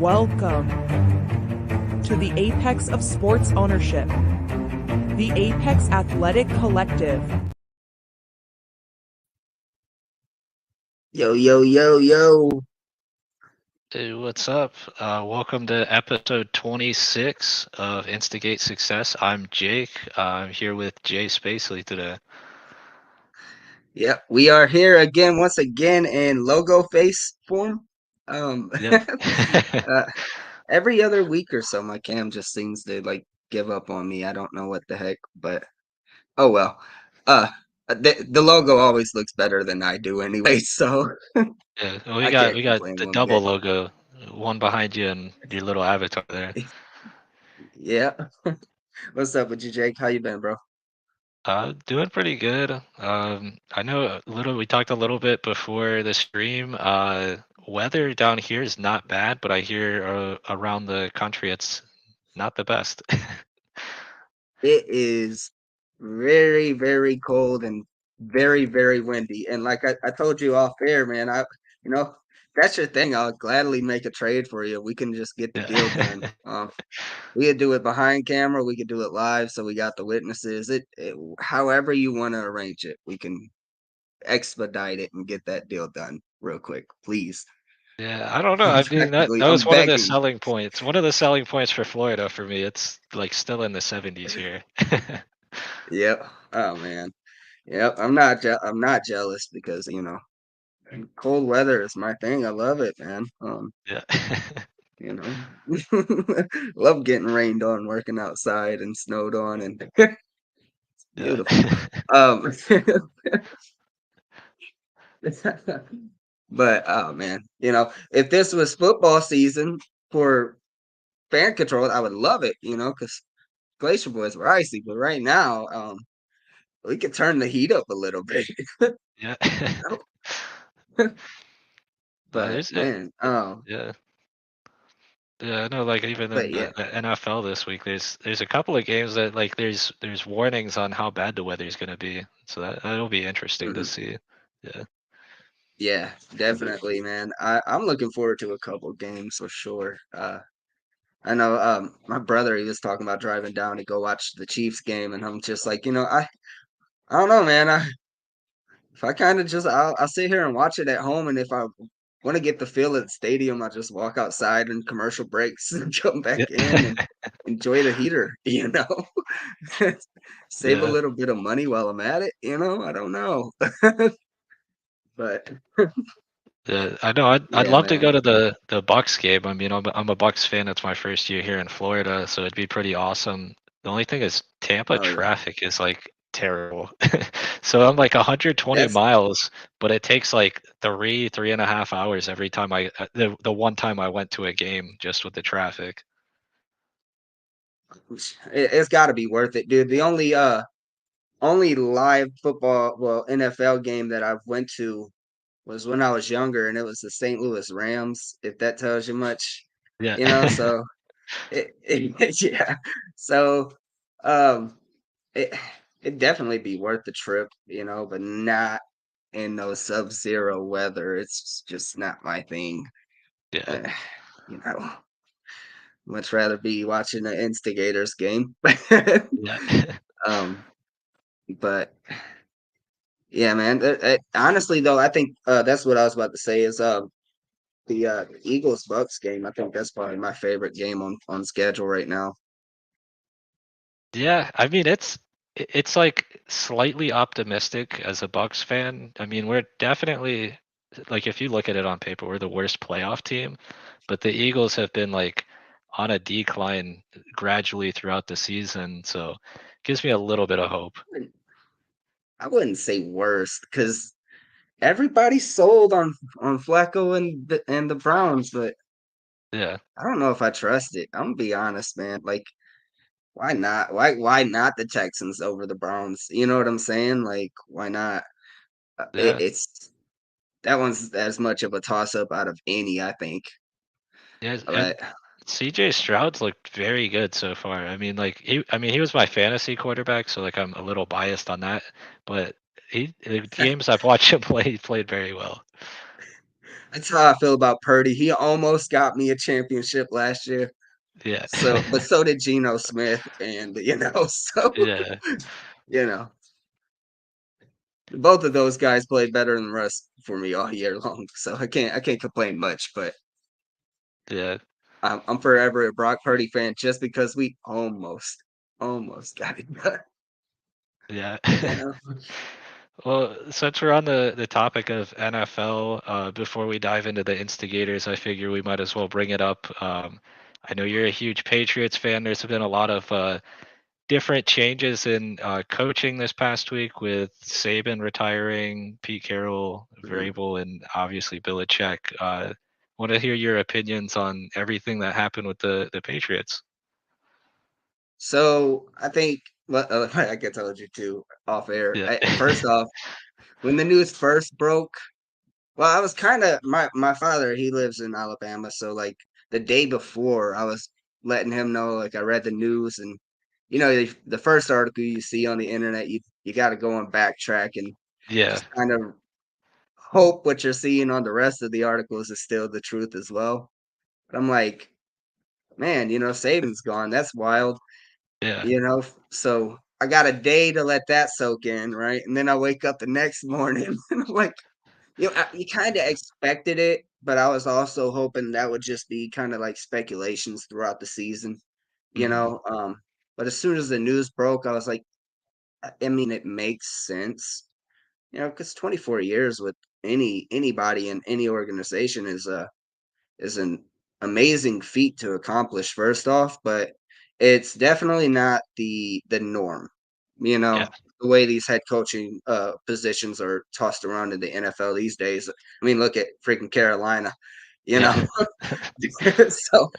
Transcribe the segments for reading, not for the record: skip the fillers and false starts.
Welcome to the apex of sports ownership, the Apex Athletic Collective. Yo, yo, yo, yo. Hey, what's up? Welcome to episode 26 of Instigate Success. I'm Jake. I'm here with Jay Spacely today. Yep, we are here again, once again, in logo face form. Um, Yeah. uh, every other week or so, my cam just seems to give up on me. I don't know what the heck, but oh well. Uh, the logo always looks better than I do anyway, so Yeah. Well, we I got can't we got complain the one double bit. logo, one behind you and your little avatar there. Yeah. What's up with you, Jake? How you been, bro? Doing pretty good. I know we talked a little bit before the stream. Weather down here is not bad, but I hear around the country it's not the best. It is very, very cold and very, very windy. And like I told you off air, man, you know, that's your thing. I'll gladly make a trade for you. We can just get the Yeah. deal done. We could do it behind camera. We could do it live. So we got the witnesses. However you want to arrange it, we can expedite it and get that deal done real quick, please. Yeah, I don't know. I mean, that Respectfully, that was I'm one of the begging. selling points. One of the selling points for Florida for me. It's like still in the 70s here. Yep. Oh man. Yep. I'm not jealous because cold weather is my thing. I love it, man. Yeah. You know, love getting rained on, working outside and snowed on, and Yeah. beautiful. Um, but oh man, if this was football season for fan control, I would love it. Because Glacier Boys were icy, but right now, we could turn the heat up a little bit. Yeah. You know, No, but man, yeah. Yeah, I know like even but in yeah. the NFL this week there's a couple of games that like there's warnings on how bad the weather's gonna be. So that'll be interesting to Mhm. see. Yeah. Yeah, definitely, man. I'm looking forward to a couple games for sure. I know my brother he was talking about driving down to go watch the Chiefs game, and I'm just like, I don't know, man. If I kind of just I'll sit here and watch it at home, and if I want to get the feel of the stadium, I just walk outside and commercial breaks and come back in Yeah. and enjoy the heater. Save a Yeah. little bit of money while I'm at it. I don't know, but Yeah, I know. I'd yeah, love to man. go to the Bucks game. I mean, I'm a Bucks fan. It's my first year here in Florida, so it'd be pretty awesome. The only thing is Tampa Oh yeah, traffic is like terrible. So I'm like 120 that's miles, but it takes like 3.5 hours every time the one time I went to a game just with the traffic. it's got to be worth it, dude. The only live football, well, NFL game that I went to was when I was younger, and it was the St. Louis Rams. If that tells you much, Yeah. so yeah. So, um, it it definitely be worth the trip, but not in no sub-zero weather. It's just not my thing. Yeah. Uh, you know, much rather be watching the Instigators game. Yeah. um, but yeah, man. Honestly, though, I think that's what I was about to say is the Eagles Bucks game. I think that's probably my favorite game on schedule right now. Yeah, I mean it's like slightly optimistic as a Bucks fan. I mean, we're definitely like if you look at it on paper, we're the worst playoff team, but the Eagles have been like on a decline gradually throughout the season, so gives me a little bit of hope. I wouldn't say worst because everybody's sold on Flacco and the Browns, but Yeah. I don't know if I trust it. I'm gonna be honest, man. Like, why not? Why not the Texans over the Browns? You know what I'm saying? Like, why not? Yeah. It's that one's as much of a toss up out of any, I think. Yeah, and But CJ Stroud's looked very good so far. I mean, like he was my fantasy quarterback, so like I'm a little biased on that, but the games I've watched him play, he played very well. That's how I feel about Purdy. He almost got me a championship last year. Yeah. So, but so did Geno Smith, and so Yeah. you know, both of those guys played better than Russ for me all year long. So I can't complain much. But Yeah. I'm forever a Brock Purdy fan just because we almost got it done. Yeah. You know. Well, since we're on the topic of NFL, before we dive into the instigators, I figure we might as well bring it up. I know you're a huge Patriots fan. There's been a lot of different changes in coaching this past week with Saban retiring, Pete Carroll, Mhm. Vrabel, and obviously Belichick. Want to hear your opinions on everything that happened with the Patriots. So I think like I told you too off air. Yeah. First off, when the news first broke, well, I was kind of my father. He lives in Alabama, so like the day before, I was letting him know. Like I read the news, and the first article you see on the internet, you got to go and backtrack and Yeah. just kind of hope what you're seeing on the rest of the articles is still the truth as well. But I'm like, man, Saban's gone. That's wild. Yeah. So I got a day to let that soak in, right? And then I wake up the next morning and I'm like, you kind of expected it, but I was also hoping that would just be kind of like speculations throughout the season, you Hmm. know. But as soon as the news broke, I was like, I mean, it makes sense, because 24 years with anybody in any organization is an amazing feat to accomplish first off, but it's definitely not the norm. You Yeah. know, the way these head coaching positions are tossed around in the NFL these days. I mean, look at freaking Carolina, you know. Yeah. So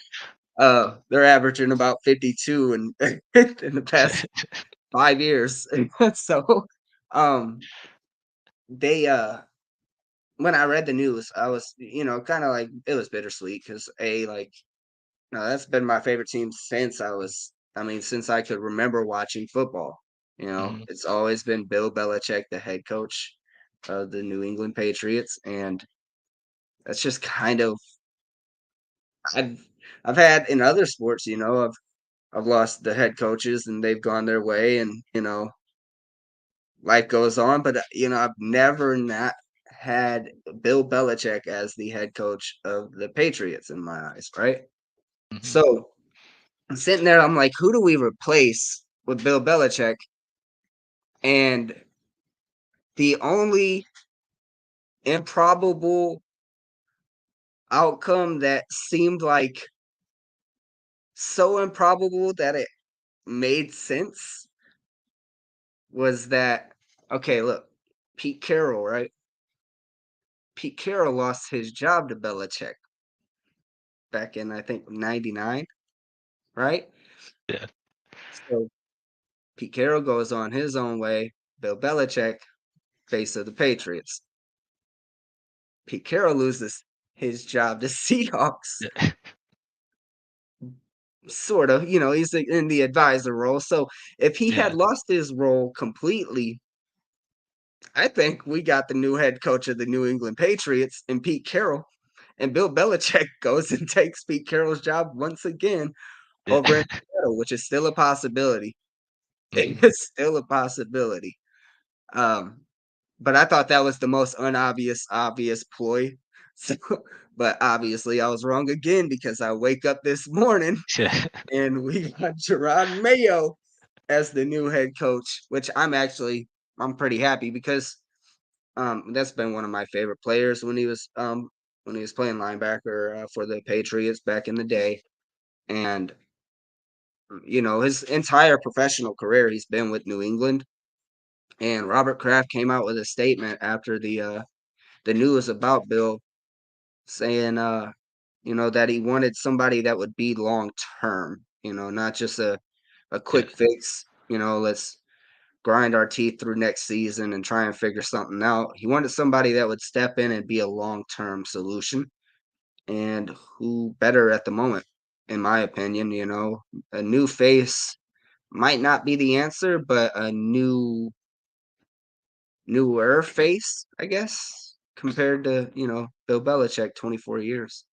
they're averaging about 52 in the past 5 years. So they when I read the news, I was, kind of like it was bittersweet because no, that's been my favorite team since I could remember watching football. Hmm. It's always been Bill Belichick, the head coach of the New England Patriots, and that's just kind of I've I've had in other sports, I've lost the head coaches and they've gone their way, and life goes on. But I've never not had Bill Belichick as the head coach of the Patriots in my eyes, right? Hmm. So I'm sitting there, I'm like, who do we replace with Bill Belichick? And the only improbable outcome that seemed like so improbable that it made sense was that, okay, look, Pete Carroll, right? Pete Carroll lost his job to Belichick back in, I think, 99, right? Yeah. So Pete Carroll goes on his own way. Bill Belichick, face of the Patriots. Pete Carroll loses his job to Seahawks. Yeah. Sort of, he's in the advisor role. So if he had Yeah. lost his role completely, I think we got the new head coach of the New England Patriots and Pete Carroll. And Bill Belichick goes and takes Pete Carroll's job once again Yeah. over in Seattle, which is still a possibility. Hmm. It's still a possibility. Um, but I thought that was the most obvious ploy. So, but obviously I was wrong again because I wake up this morning Yeah. and we got Gerard Mayo as the new head coach, which I'm pretty happy because that's been one of my favorite players when he was playing linebacker for the Patriots back in the day. And his entire professional career he's been with New England. And Robert Kraft came out with a statement after the news about Bill saying that he wanted somebody that would be long term, not just a Yeah. quick fix, let's grind our teeth through next season and try and figure something out. He wanted somebody that would step in and be a long-term solution. And who better at the moment, in my opinion, a new face might not be the answer, but a newer face, I guess. compared to, Bill Belichick 24 years.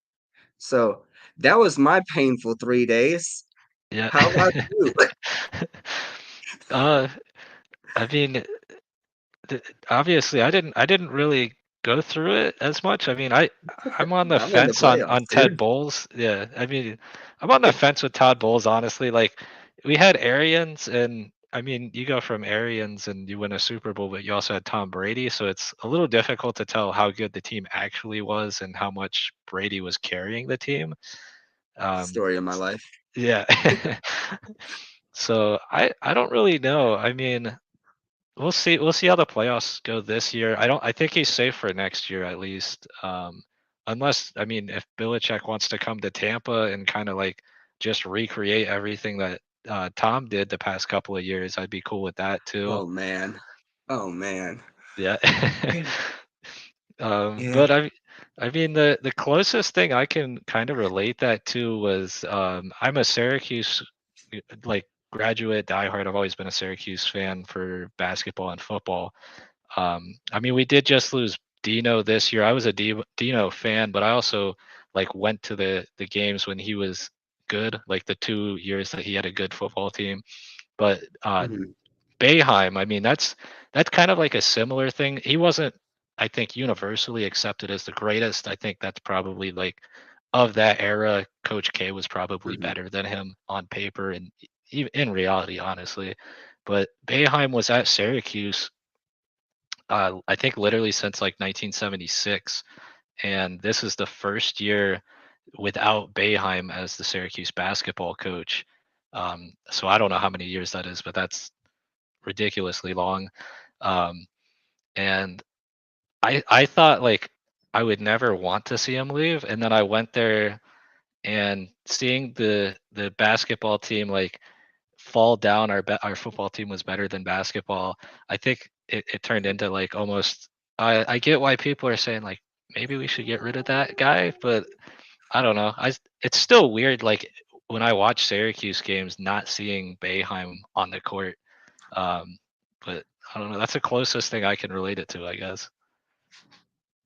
So that was my painful 3 days. Yeah. How about you? uh, I mean, obviously, I didn't really go through it as much. I mean, I'm on the I'm in the fence on playoffs, Ted dude. Bowles. Yeah, I mean, I'm on the fence with Todd Bowles. Honestly, like we had Arians, and I mean, you go from Arians and you win a Super Bowl, but you also had Tom Brady, so it's a little difficult to tell how good the team actually was and how much Brady was carrying the team. Um, Story of my life. yeah. So I don't really know. I mean, we'll see how the playoffs go this year. I think he's safe for next year at least. Unless I mean if Belichick wants to come to Tampa and kind of like just recreate everything that Tom did the past couple of years, I'd be cool with that too. Oh man. Oh man. Yeah. Yeah. But I mean the closest thing I can kind of relate that to was I'm a Syracuse like graduate diehard. I've always been a Syracuse fan for basketball and football. I mean, we did just lose Dino this year. I was a Dino fan, but I also like went to the games when he was good, like the 2 years that he had a good football team. But Mhm. Boeheim, I mean, that's kind of like a similar thing. He wasn't, I think, universally accepted as the greatest. I think that's probably like of that era, Coach K was probably Mhm. better than him on paper and even in reality, honestly. But Boeheim was at Syracuse I think literally since like 1976, and this is the first year without Boeheim as the Syracuse basketball coach. So I don't know how many years that is, but that's ridiculously long. Um, and I thought like I would never want to see him leave, and then I went there and seeing the basketball team like fall down. Our football team was better than basketball. I think it turned into like almost. I get why people are saying like maybe we should get rid of that guy, but I don't know. It's still weird like when I watch Syracuse games not seeing Boeheim on the court. Um, but I don't know. That's the closest thing I can relate it to, I guess.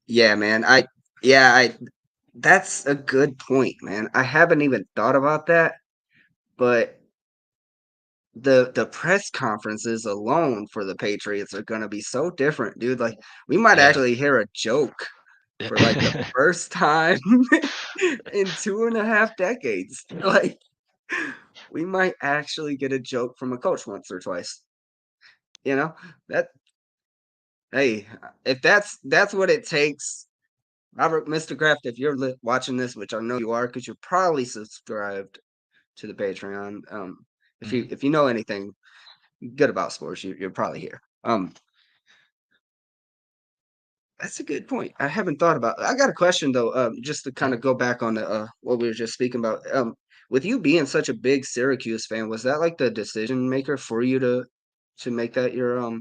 Yeah, man. I that's a good point, man. I haven't even thought about that, but the press conferences alone for the Patriots are gonna be so different, dude. Like we might Yeah. actually hear a joke for like the Yeah. first time in 2.5 decades. Like we might actually get a joke from a coach once or twice. You know? That hey, if that's what it takes, Robert Mr. Kraft, if you're watching this, which I know you are, because you're probably subscribed to the Patreon. If you Mhm. if you know anything good about sports, you're probably here. That's a good point. I haven't thought about. I got a question though. Just to kind of go back on the what we were just speaking about. With you being such a big Syracuse fan, was that like the decision maker for you to make that your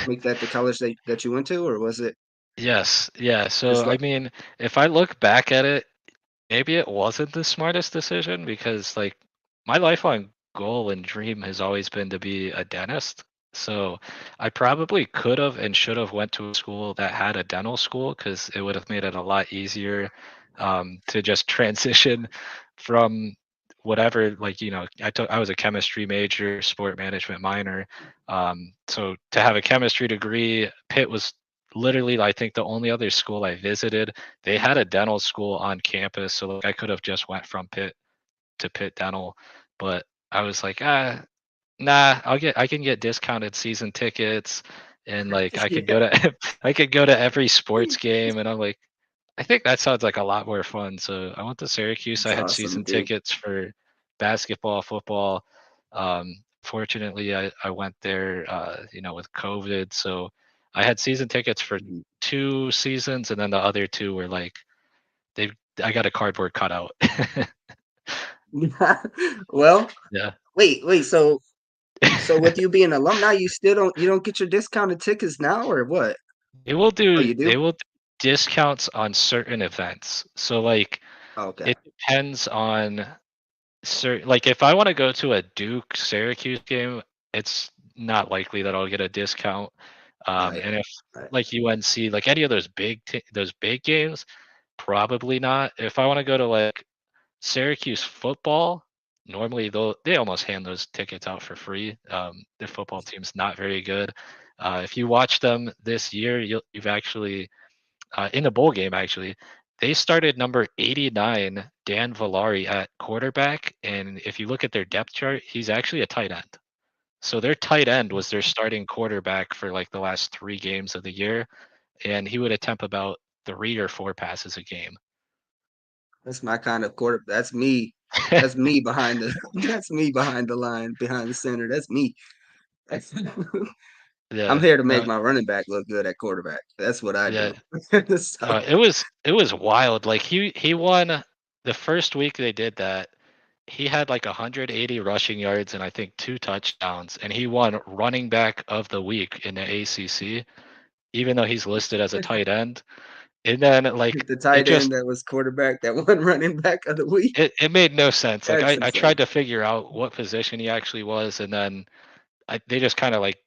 make that the college that you went to, or was it Yes. Yeah. So just I like mean, if I look back at it, maybe it wasn't the smartest decision because like my lifelong goal and dream has always been to be a dentist. So I probably could have and should have went to a school that had a dental school because it would have made it a lot easier to just transition from whatever like I was a chemistry major, sport management minor. So to have a chemistry degree, Pitt was literally I think the only other school I visited. They had a dental school on campus, so like I could have just went from Pitt to Pitt Dental, but I was like, nah, I can get discounted season tickets, and like I could yeah, go to I could go to every sports game, and I'm like, I think that sounds like a lot more fun. So I went to Syracuse. I it's had awesome, season dude. tickets for basketball, football. Fortunately, I went there, with COVID, so I had season tickets for Mhm. 2 seasons, and then the other two were like they. I got a cardboard cutout. Well, Yeah, wait. So with you being alumni, you don't get your discounted tickets now, or what? Oh, you they do? will do discounts on certain events. So like Oh, okay. it depends on certain like if I want to go to a Duke Syracuse game, it's not likely that I'll get a discount. Right. And if Right. like UNC, like any of those big games, probably not. If I want to go to like Syracuse football, normally they almost hand those tickets out for free. Their football team's not very good. If you watch them this year, you've actually in the bowl game actually, they started number 89 Dan Villari at quarterback, and if you look at their depth chart, he's actually a tight end. So their tight end was their starting quarterback for like the last 3 games of the year, and he would attempt about 3 or 4 passes a game. That's my kind of quarter. That's me. That's me behind the. That's me behind the line, behind the center. That's me. That's, I'm Yeah, here to make no, my running back look good at quarterback. That's what I yeah. do. So, It was wild. Like he won the first week they did that. He had like 180 rushing yards and I think 2 touchdowns, and he won running back of the week in the ACC, even though he's listed as a tight end. And then like the it tight just end that was quarterback, that one running back of the week. it made no sense. Like That's I tried insane. to figure out what position he actually was, and then they just kind of like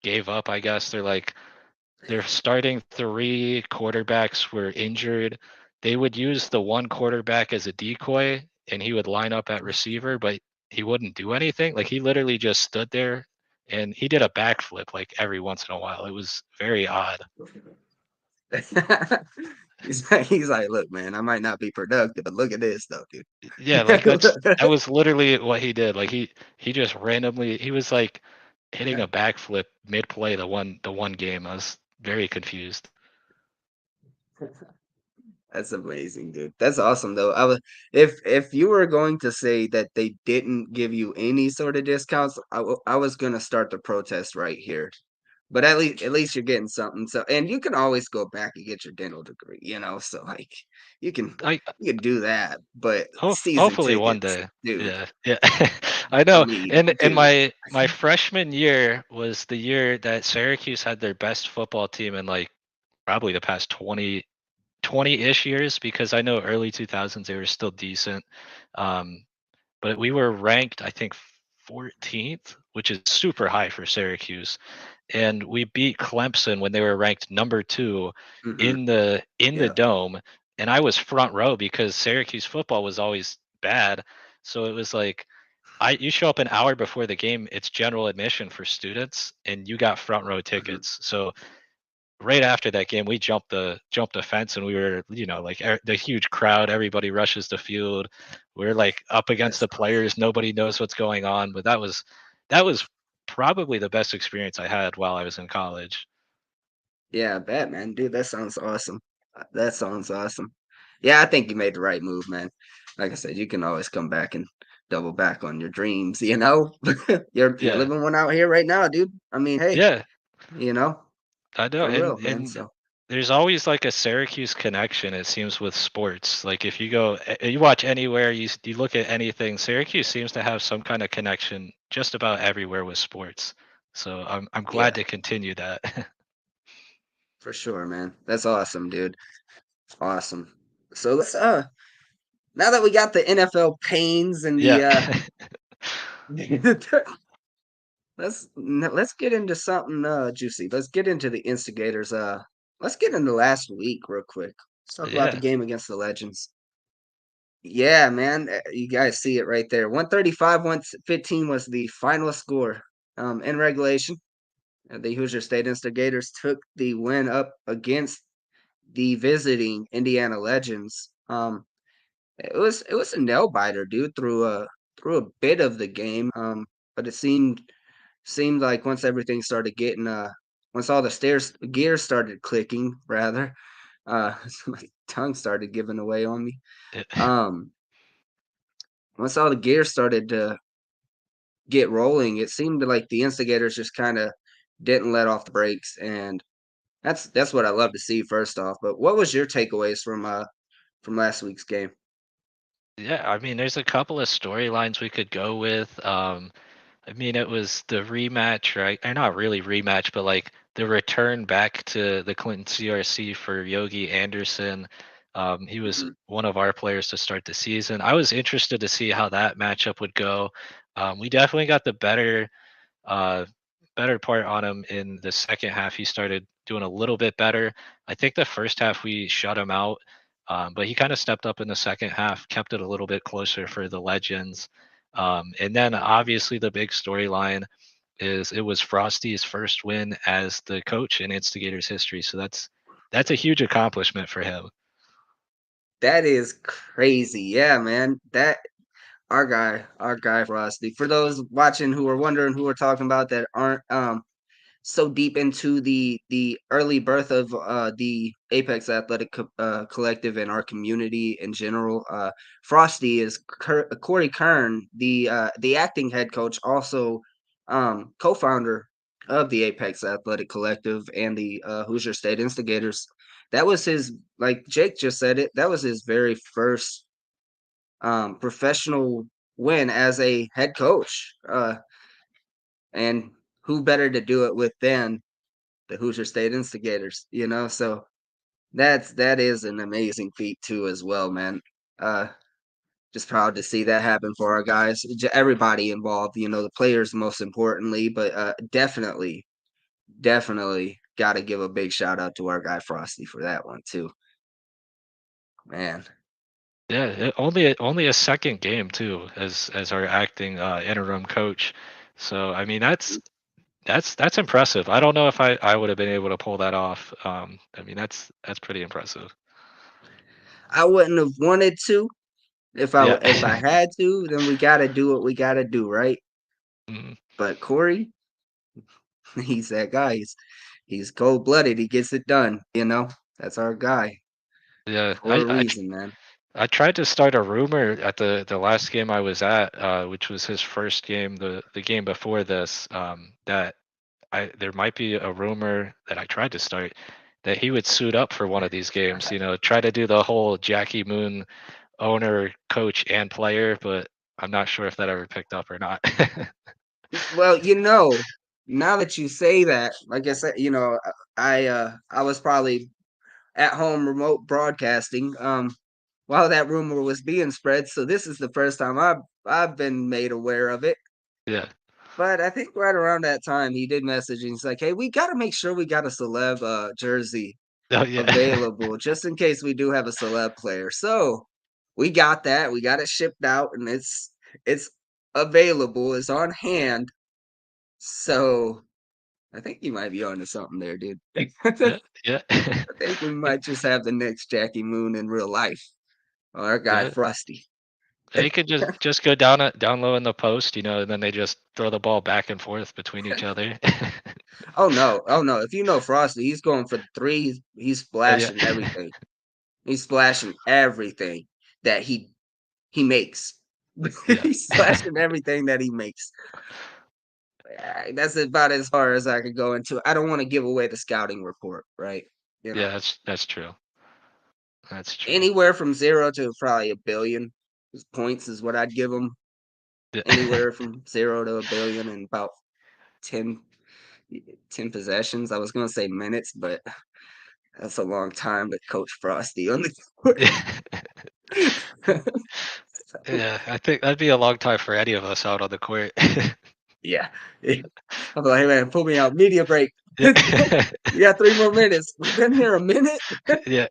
gave up. I guess they're like their starting 3 quarterbacks were injured. They would use the one quarterback as a decoy, and he would line up at receiver, but he wouldn't do anything. Like he literally just stood there, and he did a backflip like every once in a while. It was very odd. He's like, look, man, I might not be productive, but look at this though, dude. Yeah, like that was literally what he did. Like he just randomly he was like hitting a backflip mid play the one game. I was very confused. That's amazing, dude. That's awesome though. If you were going to say that they didn't give you any sort of discounts, I was gonna start the protest right here. But at least you're getting something. So and you can always go back and get your dental degree, so like you can I you can do that. But season hopefully one tickets, day. dude. Yeah, yeah. I I know. mean, And dude. my freshman year was the year that Syracuse had their best football team in like probably the past 20-ish years, because I know early 2000s they were still decent. Um, but we were ranked, I think, 14th, which is super high for Syracuse, and we beat Clemson when they were ranked number 2 Hmm. in the Yeah. dome, and I was front row because Syracuse football was always bad. So it was like you show up an hour before the game, it's general admission for students, and you got front row Hmm. tickets. So right after that game, we jumped a fence, and we were, like the huge crowd, everybody rushes the field. We're like up against That's the awesome. players, nobody knows what's going on. But that was probably the best experience I had while I was in college. Yeah, Batman, dude. That sounds awesome. That sounds awesome. Yeah, I think you made the right move, man. Like I said, you can always come back and double back on your dreams. You're Yeah, living one out here right now, dude. I mean, hey, yeah, you know, I know. for real, man. And So there's always like a Syracuse connection, it seems, with sports. Like if you go, you watch anywhere, you look at anything, Syracuse seems to have some kind of connection just about everywhere with sports. So I'm glad yeah, to continue that. for sure, man. That's awesome, dude. Awesome. So let's now that we got the NFL pains and Yeah. the let's get into something juicy. Let's get into the instigators. Let's get into last week real quick. Let's talk about the Yeah. game against the Legends. Yeah, man, you guys see it right there. 135, 115 was the final score. In regulation, the Hoosier State Instigators took the win up against the visiting Indiana Legends. It was a nail biter, dude, through a bit of the game. But it seemed like once everything started getting once all the stairs gears started clicking, rather, my tongue started giving away on me. Um, once all the gears started to get rolling, it seemed like the instigators just kind of didn't let off the brakes, and that's what I love to see. First off, but what was your takeaways from last week's game? Yeah, I mean, there's a couple of storylines we could go with. I mean, it was the rematch, right? Or not really rematch, but like the return back to the Clinton CRC for Yogi Anderson. He was Mhm. one of our players to start the season. I was interested to see how that matchup would go. We definitely got the better uh, better part on him in the second half. He started doing a little bit better. I think the first half we shut him out, but he kind of stepped up in the second half, kept it a little bit closer for the legends. And then obviously the big storyline is it was Frosty's first win as the coach in Instigators history. So that's a huge accomplishment for him. That is crazy. Yeah, man. That our guy Frosty. For those watching who are wondering who we're talking about that aren't so deep into the early birth of the Apex Athletic Collective and our community in general. Frosty is Corey Kern, the acting head coach, also co-founder of the Apex Athletic Collective and the Hoosier State Instigators. That was his, like Jake just said it. That was his very first professional win as a head coach. And who better to do it with than the Hoosier State Instigators, you know? So that is an amazing feat too as well, man. Uh just proud to see that happen for our guys. Everybody involved, you know, the players most importantly, but definitely got to give a big shout out to our guy Frosty for that one too. Man. Yeah, only a second game too as our acting interim coach. So I mean that's impressive. I don't know if I would have been able to pull that off. I mean that's pretty impressive. I wouldn't have wanted to Yeah. if I had to, then we got to do what we got to do, right? Mhm. But Corey, he's that guy. He's cold blooded. He gets it done. You know, that's our guy Yeah, for a reason, man. I tried to start a rumor at the last game I was at, which was his first game, the game before this, that there might be a rumor that I tried to start that he would suit up for one of these games, try to do the whole Jackie Moon owner, coach, and player, but I'm not sure if that ever picked up or not. Well, now that you say that, like I said, I was probably at home remote broadcasting while that rumor was being spread. So this is the first time I've been made aware of it. Yeah. But I think right around that time he did message and he's like, "Hey, we got to make sure we got a celeb jersey Oh yeah. available just in case we do have a celeb player." So we got that. We got it shipped out and it's available. It's on hand. So I think you might be onto something there, dude. I Yeah. Yeah. think we might just have the next Jackie Moon in real life. Our guy Yeah. Frosty. They could just go down low in the post, and then they just throw the ball back and forth between each other. Oh no, oh no. If you know Frosty, he's going for the three. He's Oh yeah. splashing everything. He's splashing everything that he makes. Yeah. He's splashing everything that he makes. That's about as far as I could go into. I don't want to give away the scouting report, right? You Yeah, know, that's true. That's true. anywhere from 0 to probably a billion points is what I'd give him. Yeah. Anywhere from 0 to a billion in about 10, 10 possessions. I was going to say minutes, but that's a long time to coach Frosty on the court. Yeah, I think that'd be a long time for any of us out on the court. Yeah. I'm like, hey man, pull me out. Media break. Yeah. You got 3 more minutes. We've been here a minute. Yeah.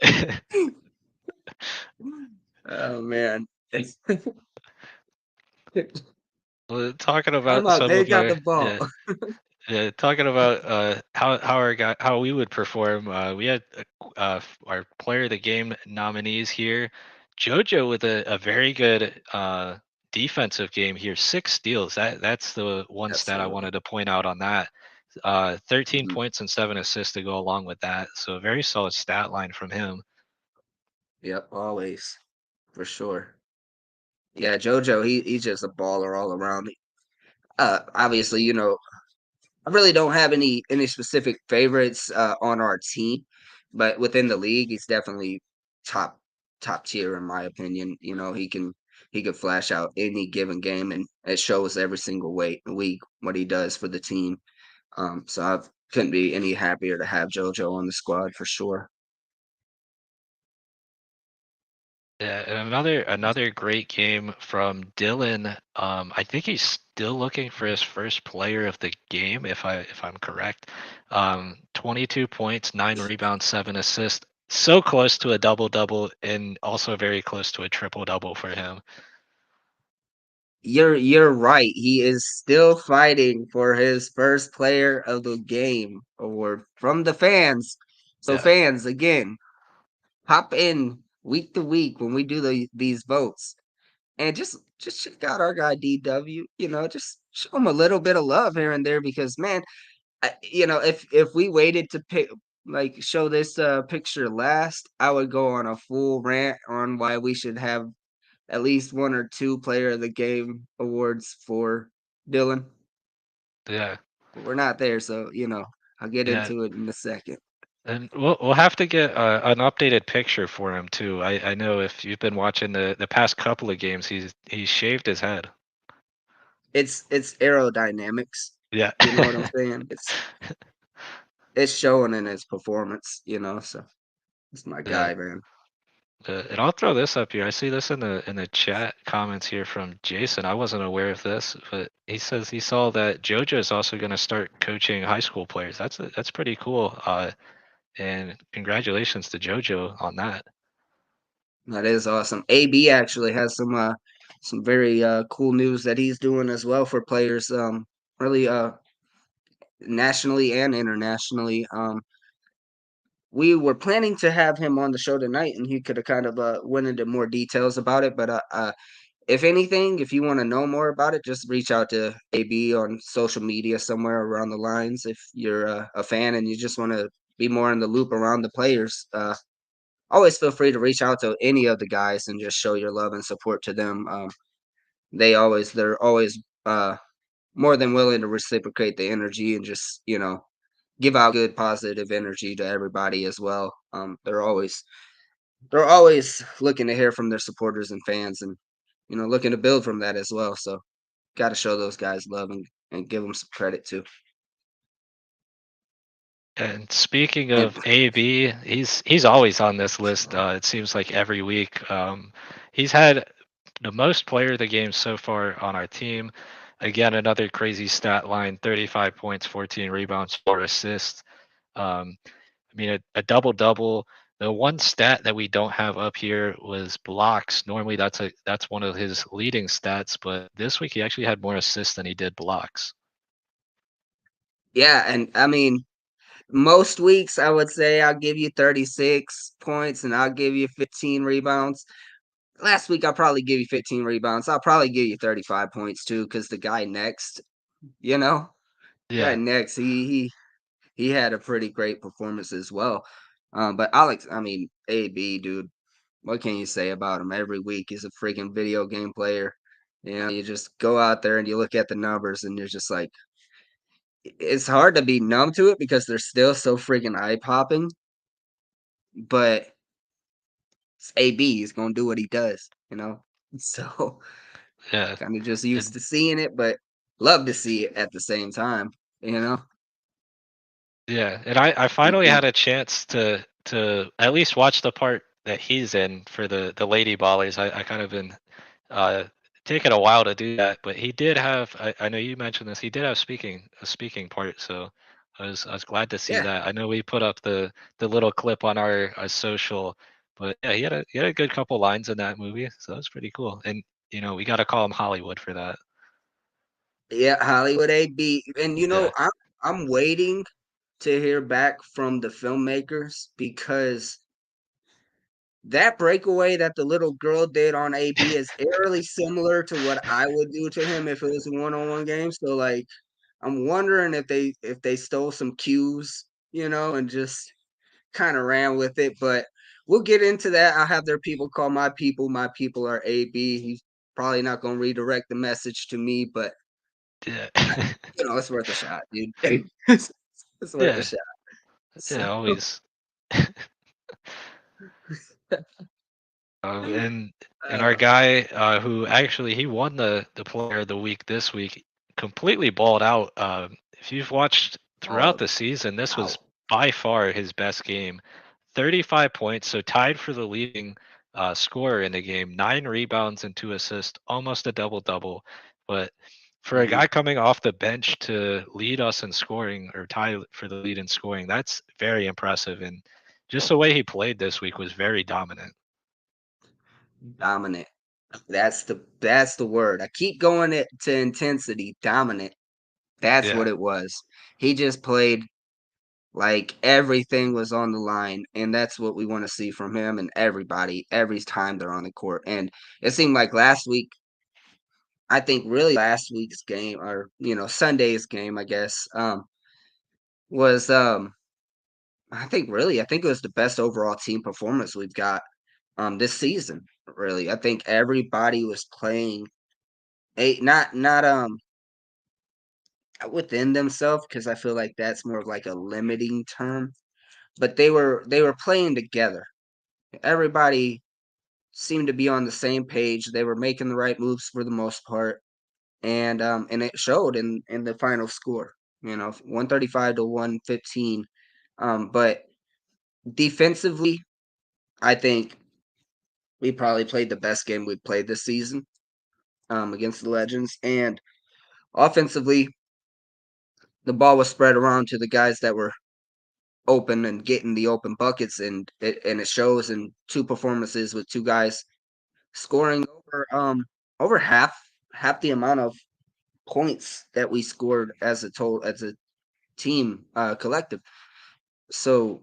Oh man. Well, talking I'm about out. some They of got our the ball. yeah, yeah, talking about how we would perform. We had our player of the game nominees here. JoJo with a very good defensive game here, 6 steals. That's the one stat I Absolutely. wanted to point out on that. 13 Mhm. points and 7 assists to go along with that. So a very solid stat line from him. Yep, always. For sure. Yeah, JoJo, he's just a baller all around. Obviously, I really don't have any specific favorites on our team, but within the league, he's definitely top top tier in my opinion. He could flash out any given game, and it shows every single week what he does for the team. So I couldn't be any happier to have JoJo on the squad for sure. Yeah, and another great game from Dylan. I think he's still looking for his first player of the game, if I'm correct. 22 points, 9 rebounds, 7 assists. So close to a double double, and also very close to a triple double for him. You're right. He is still fighting for his first player of the game award from the fans. So Yeah, fans, again, hop in week to week when we do these votes and just check out our guy DW. Just show him a little bit of love here and there because man, if we waited to pick like show this picture last, I would go on a full rant on why we should have at least one or two player of the game awards for Dylan. yeah, But we're not there, so I'll get yeah. into it in a second. And we'll have to get an updated picture for him too. I know if you've been watching the past couple of games, he's shaved his head. It's aerodynamics. Yeah. You know what I'm saying? It's showing in his performance. So it's my Yeah. guy, man. And I'll throw this up here. I see this in the chat comments here from Jason. I wasn't aware of this, but he says he saw that JoJo is also going to start coaching high school players. That's pretty cool. And congratulations to JoJo on that. That is awesome. AB actually has some very cool news that he's doing as well for players. Really nationally and internationally. We were planning to have him on the show tonight, and he could have kind of went into more details about it. But if anything, if you want to know more about it, just reach out to AB on social media somewhere around the lines. If you're a fan and you just want to be more in the loop around the players, always feel free to reach out to any of the guys and just show your love and support to them. They're always more than willing to reciprocate the energy and just give out good positive energy to everybody as well. They're always looking to hear from their supporters and fans, and looking to build from that as well. So, got to show those guys love and give them some credit too. And speaking And of AB, he's always on this list. It seems like every week. He's had the most player of the game so far on our team. Again, another crazy stat line: 35 points, 14 rebounds, 4 assists. I mean, a double double. The one stat that we don't have up here was blocks. Normally, that's one of his leading stats, but this week he actually had more assists than he did blocks. yeah, and I mean, most weeks I would say I'll give you 36 points and I'll give you 15 rebounds. Last week I'll probably give you 15 rebounds. I'll probably give you 35 points too, because the guy next, you know, guy Yeah, next, he had a pretty great performance as well. But Alex, I mean, AB, dude, what can you say about him? Every week he's a freaking video game player. You just go out there and you look at the numbers and you're just like, it's hard to be numb to it because they're still so freaking eye popping. But it's AB, he's gonna do what he does. So yeah. kind of just used And to seeing it, but love to see it at the same time. Yeah, and I And, finally had a chance to at least watch the part that he's in for the Lady Ballers. I kind of been uh taking a while to do that, but he did have I know you mentioned this, he did have a speaking part, so I was glad to see yeah, that. I know we put up the little clip on our social, but yeah, he had a good couple lines in that movie, so that's pretty cool. And we got to call him Hollywood for that. yeah, Hollywood AB. And Yeah. I'm waiting to hear back from the filmmakers because that breakaway that the little girl did on AB is eerily similar to what I would do to him if it was a one-on-one game. So like I'm wondering if they stole some cues, and just kind of ran with it. But we'll get into that. I'll have their people call my people. My people are AB. He's probably not gonna redirect the message to me, but Yeah. it's worth a shot, dude. It's worth a Yeah. shot. Yeah, So always. And our uh, guy who actually he won the player of the week this week, completely balled out. If you've watched throughout all the season, this was out. by far his best game. 35 points, so tied for the leading scorer in the game, 9 rebounds and 2 assists, almost a double-double. But for a Mhm. guy coming off the bench to lead us in scoring or tie for the lead in scoring, that's very impressive. And just the way he played this week was very dominant. Dominant. That's the word. I keep going it to intensity. Dominant. That's Yeah. what it was. He just played like everything was on the line, and that's what we want to see from him and everybody every time they're on the court. And it seemed like last week, I think really last week's game or Sunday's game, I guess, was I think it was the best overall team performance we've got this season. Really, I think everybody was playing a not within themselves because I feel like that's more of like a limiting term, but they were playing together. Everybody seemed to be on the same page. They were making the right moves for the most part, and it showed in the final score. 135 to 115. But defensively, I think we probably played the best game we've played this season against the Legends, and offensively, the ball was spread around to the guys that were open and getting the open buckets, and it shows in two performances with two guys scoring over half the amount of points that we scored as a team collective. So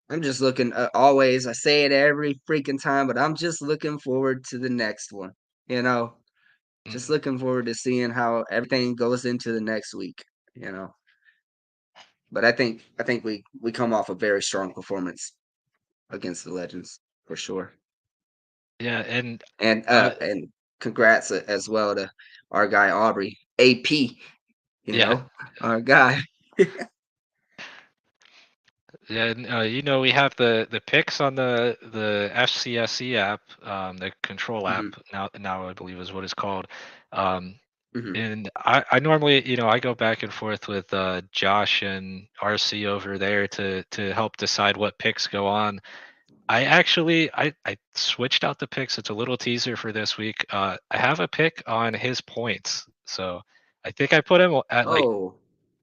I'm just looking always. I say it every freaking time, but I'm just looking forward to the next one. You know, just Mhm. looking forward to seeing how everything goes into the next week. You know, but I think we come off a very strong performance against the Legends for sure. Yeah, and And congrats as well to our guy Aubrey AP. yeah, Our guy. yeah, and, we have the picks on the FCSE app, the control app Hmm. now I believe is what it's called. Um, Hmm. and I normally, I go back and forth with Josh and RC over there to help decide what picks go on. I switched out the picks. It's a little teaser for this week. I have a pick on his points, so I think I put him at like Oh,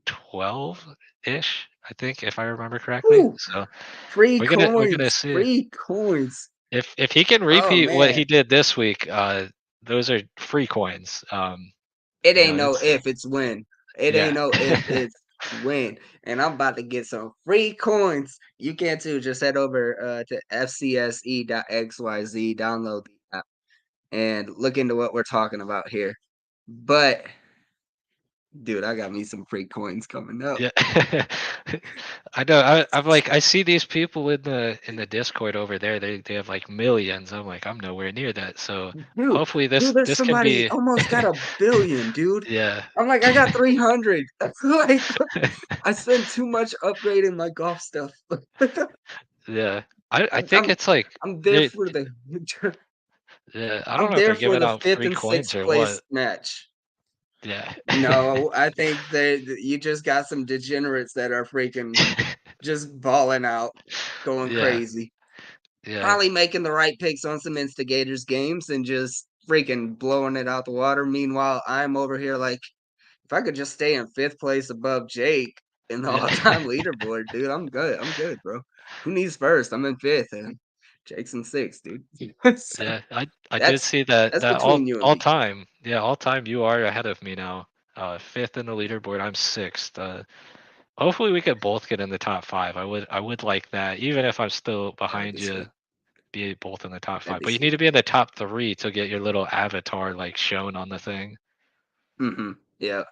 12-ish, I think, if I remember correctly. woo! So Free we're gonna coins, see free coins. if he can Oh repeat what he man, did this week. Those are free coins. it ain't no It's if, it's when. It ain't yeah, no if, it's when. And I'm about to get some free coins. You can too. Just head over to fcse.xyz, download the app, and look into what we're talking about here. But dude, I got me some free coins coming up. yeah. I know. I'm like I see these people in the Discord over there. They have like millions. I'm like I'm nowhere near that. So Dude, hopefully dude, this there's this can somebody be almost got 1 billion, dude. yeah. I'm like, I got 300. Like, I spend too much upgrading my golf stuff. Yeah. I I'm, think I'm, it's like I'm there they for the, yeah, I don't I'm know if there they're for giving the out fifth free and coins sixth or place what. match. Yeah. No, I think that you just got some degenerates that are freaking just balling out, going Yeah. crazy. Yeah. Probably making the right picks on some Instigators games and just freaking blowing it out the water. Meanwhile, I'm over here like, if I could just stay in fifth place above Jake in the Yeah. all-time leaderboard, dude, I'm good. I'm good, bro. Who needs first? I'm in fifth, and Jake's in sixth, dude. So Yeah. I did that's see that that's that between you and all me. time. Yeah, all time you are ahead of me now. Fifth in the leaderboard, I'm sixth. Hopefully we could both get in the top five. I would like that. Even if I'm still That'd behind be you, sweet. be both in the top That'd five. be But you need sweet. to be in the top three to get your little avatar like shown on the thing. Yeah. Yeah.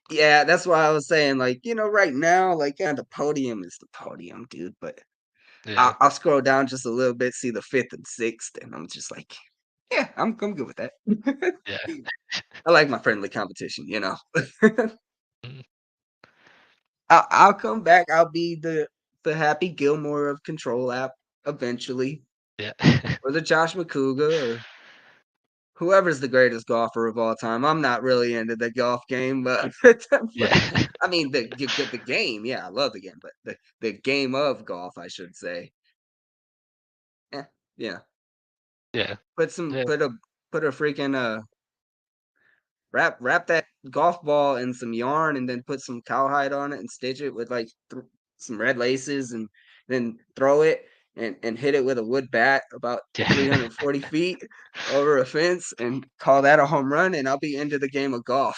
Yeah, that's why I was saying, like, right now, like, yeah, the podium is the podium, dude. But Yeah. I'll scroll down just a little bit, see the fifth and sixth, and I'm just like, yeah, I'm good with that. Yeah. I like my friendly competition. Mhm. I'll come back. I'll be the Happy Gilmore of Control app eventually, Yeah. or the Josh McCouga, or whoever's the greatest golfer of all time. I'm not really into the golf game, but, but Yeah. I mean the game. Yeah, I love the game, but the game of golf, I should say. Yeah, Yeah. Yeah. Put some Yeah. put a freaking wrap that golf ball in some yarn and then put some cowhide on it and stitch it with like some red laces and then throw it and hit it with a wood bat about Yeah. 340 feet over a fence and call that a home run and I'll be into the game of golf.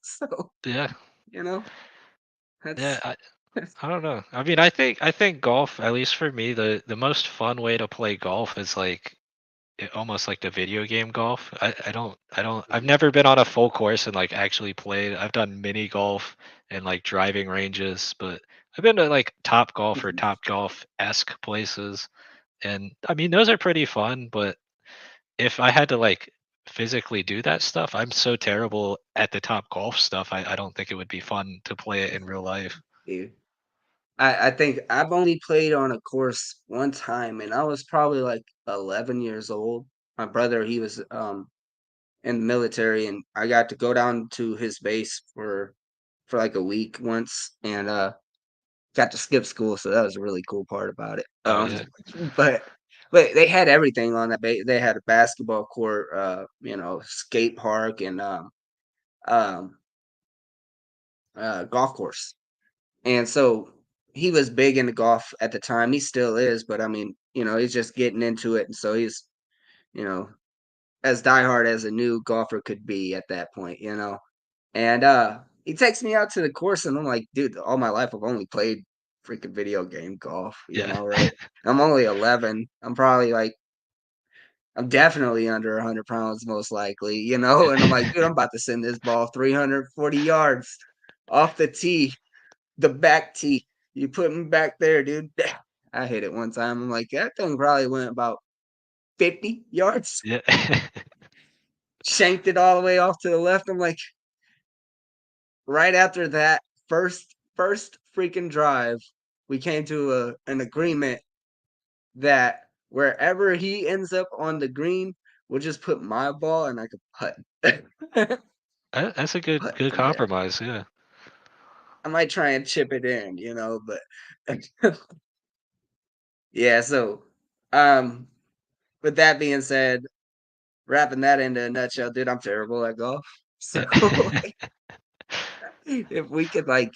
So, Yeah. you know, Yeah. that's I don't know. I mean, I think golf, at least for me, the most fun way to play golf is like almost like the video game golf. I've never been on a full course and like actually played. I've done mini golf and like driving ranges, but I've been to like Top Golf or Top Golf-esque places. And I mean, those are pretty fun, but if I had to like physically do that stuff, I'm so terrible at the Top Golf stuff. I don't think it would be fun to play it in real life. dude. I think I've only played on a course one time and I was probably like 11 years old. My brother, he was in the military and I got to go down to his base for like a week once and got to skip school, so that was a really cool part about it. Oh yeah. But they had everything on that base. They had a basketball court, skate park and um golf course. And so he was big into golf at the time. He still is, but I mean, he's just getting into it and so he's, you know, as diehard as a new golfer could be at that point. And he takes me out to the course and I'm like, dude, all my life I've only played freaking video game golf, Yeah. right? I'm only 11. I'm definitely under 100 pounds most likely. And I'm like, dude, I'm about to send this ball 340 yards off the tee, the back tee. You put me back there, dude. I hit it one time. I'm like, that thing probably went about 50 yards, Yeah. shanked it all the way off to the left. I'm like, right after that first freaking drive, we came to an agreement that wherever he ends up on the green, we'll just put my ball and I could putt. That's a good Putt good from there. compromise. Yeah. I might try and chip it in, but yeah, so um with that being said, wrapping that into a nutshell, dude, I'm terrible at golf. So Yeah. like, if we could like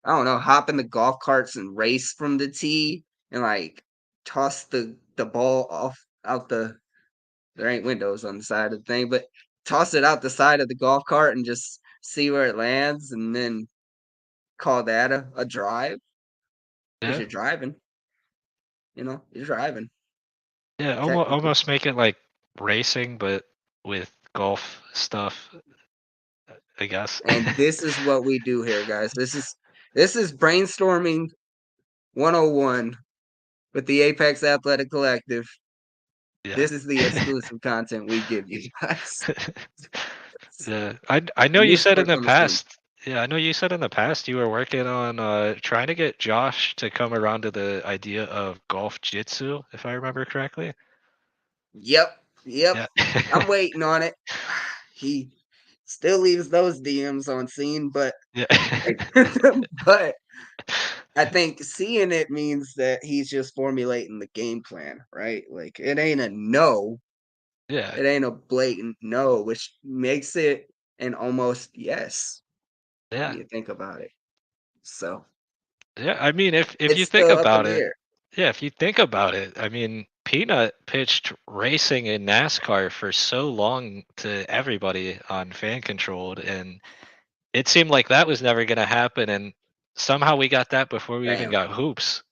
I don't know, hop in the golf carts and race from the tee and like toss the ball off out there ain't windows on the side of the thing, but toss it out the side of the golf cart and just see where it lands and then call that a drive because Yeah. you're driving Yeah. Almost technically. almost make it like racing, but with golf stuff, I guess. And this is what we do here, guys. This is brainstorming 101 with the Apex Athletic Collective. Yeah. This is the exclusive content we give you guys. Yeah. I know you New said in sports the on the screen. past. Yeah, I know you said in the past you were working on trying to get Josh to come around to the idea of golf jitsu, if I remember correctly. Yep, yep. Yeah. I'm waiting on it. He still leaves those DMs on scene, but Yeah. but I think seeing it means that he's just formulating the game plan, right? Like it ain't a no, Yeah. it ain't a blatant no, which makes it an almost yes when Yeah. you think about it. So Yeah. I mean, if it's you think still up in about the it, air. yeah, if you think about it, I mean, Peanut pitched racing in NASCAR for so long to everybody on fan controlled, and it seemed like that was never going to happen. And somehow we got that before we even Bam. got hoops.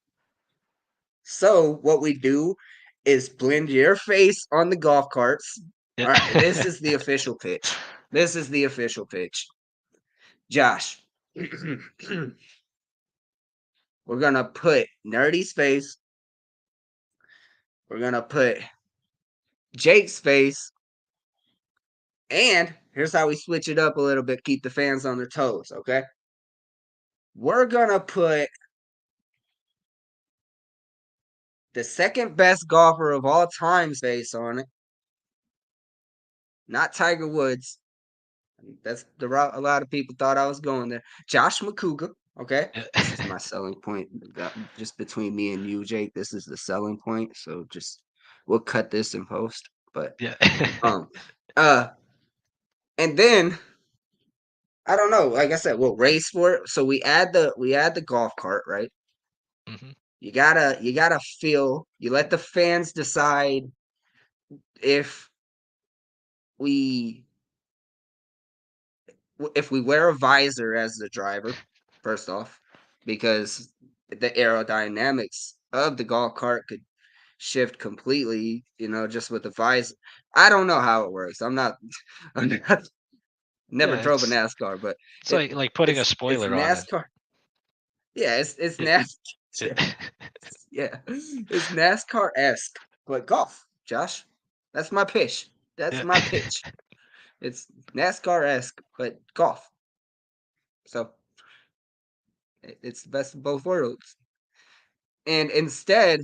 So what we do is blend your face on the golf carts. Yeah. All right, this is the official pitch. This is the official pitch. Josh, we're gonna put Nerdy's face. We're gonna put Jake's face. And here's how we switch it up a little bit, keep the fans on their toes, okay? We're gonna put the second best golfer of all time's face on it. Not Tiger Woods. That's the route a lot of people thought I was going there. Josh McCouga, okay? Yeah. This is my selling point. Just between me and you, Jake, this is the selling point. So just we'll cut this in post. But Yeah. um, uh, and then I don't know. Like I said, we'll race for it. So we add the golf cart, right? Mhm. You gotta feel. You let the fans decide if we if we wear a visor as the driver, first off, because the aerodynamics of the golf cart could shift completely, just with the visor. I don't know how it works. I'm not never Yeah, drove a NASCAR, but it's it like putting a it's spoiler on it. NASCAR. Yeah, it's It NASCAR. it Yeah, it's NASCAR esque, but golf, Josh. That's my pitch. That's yeah. my pitch. It's NASCAR esque, but golf. So it's the best of both worlds. And instead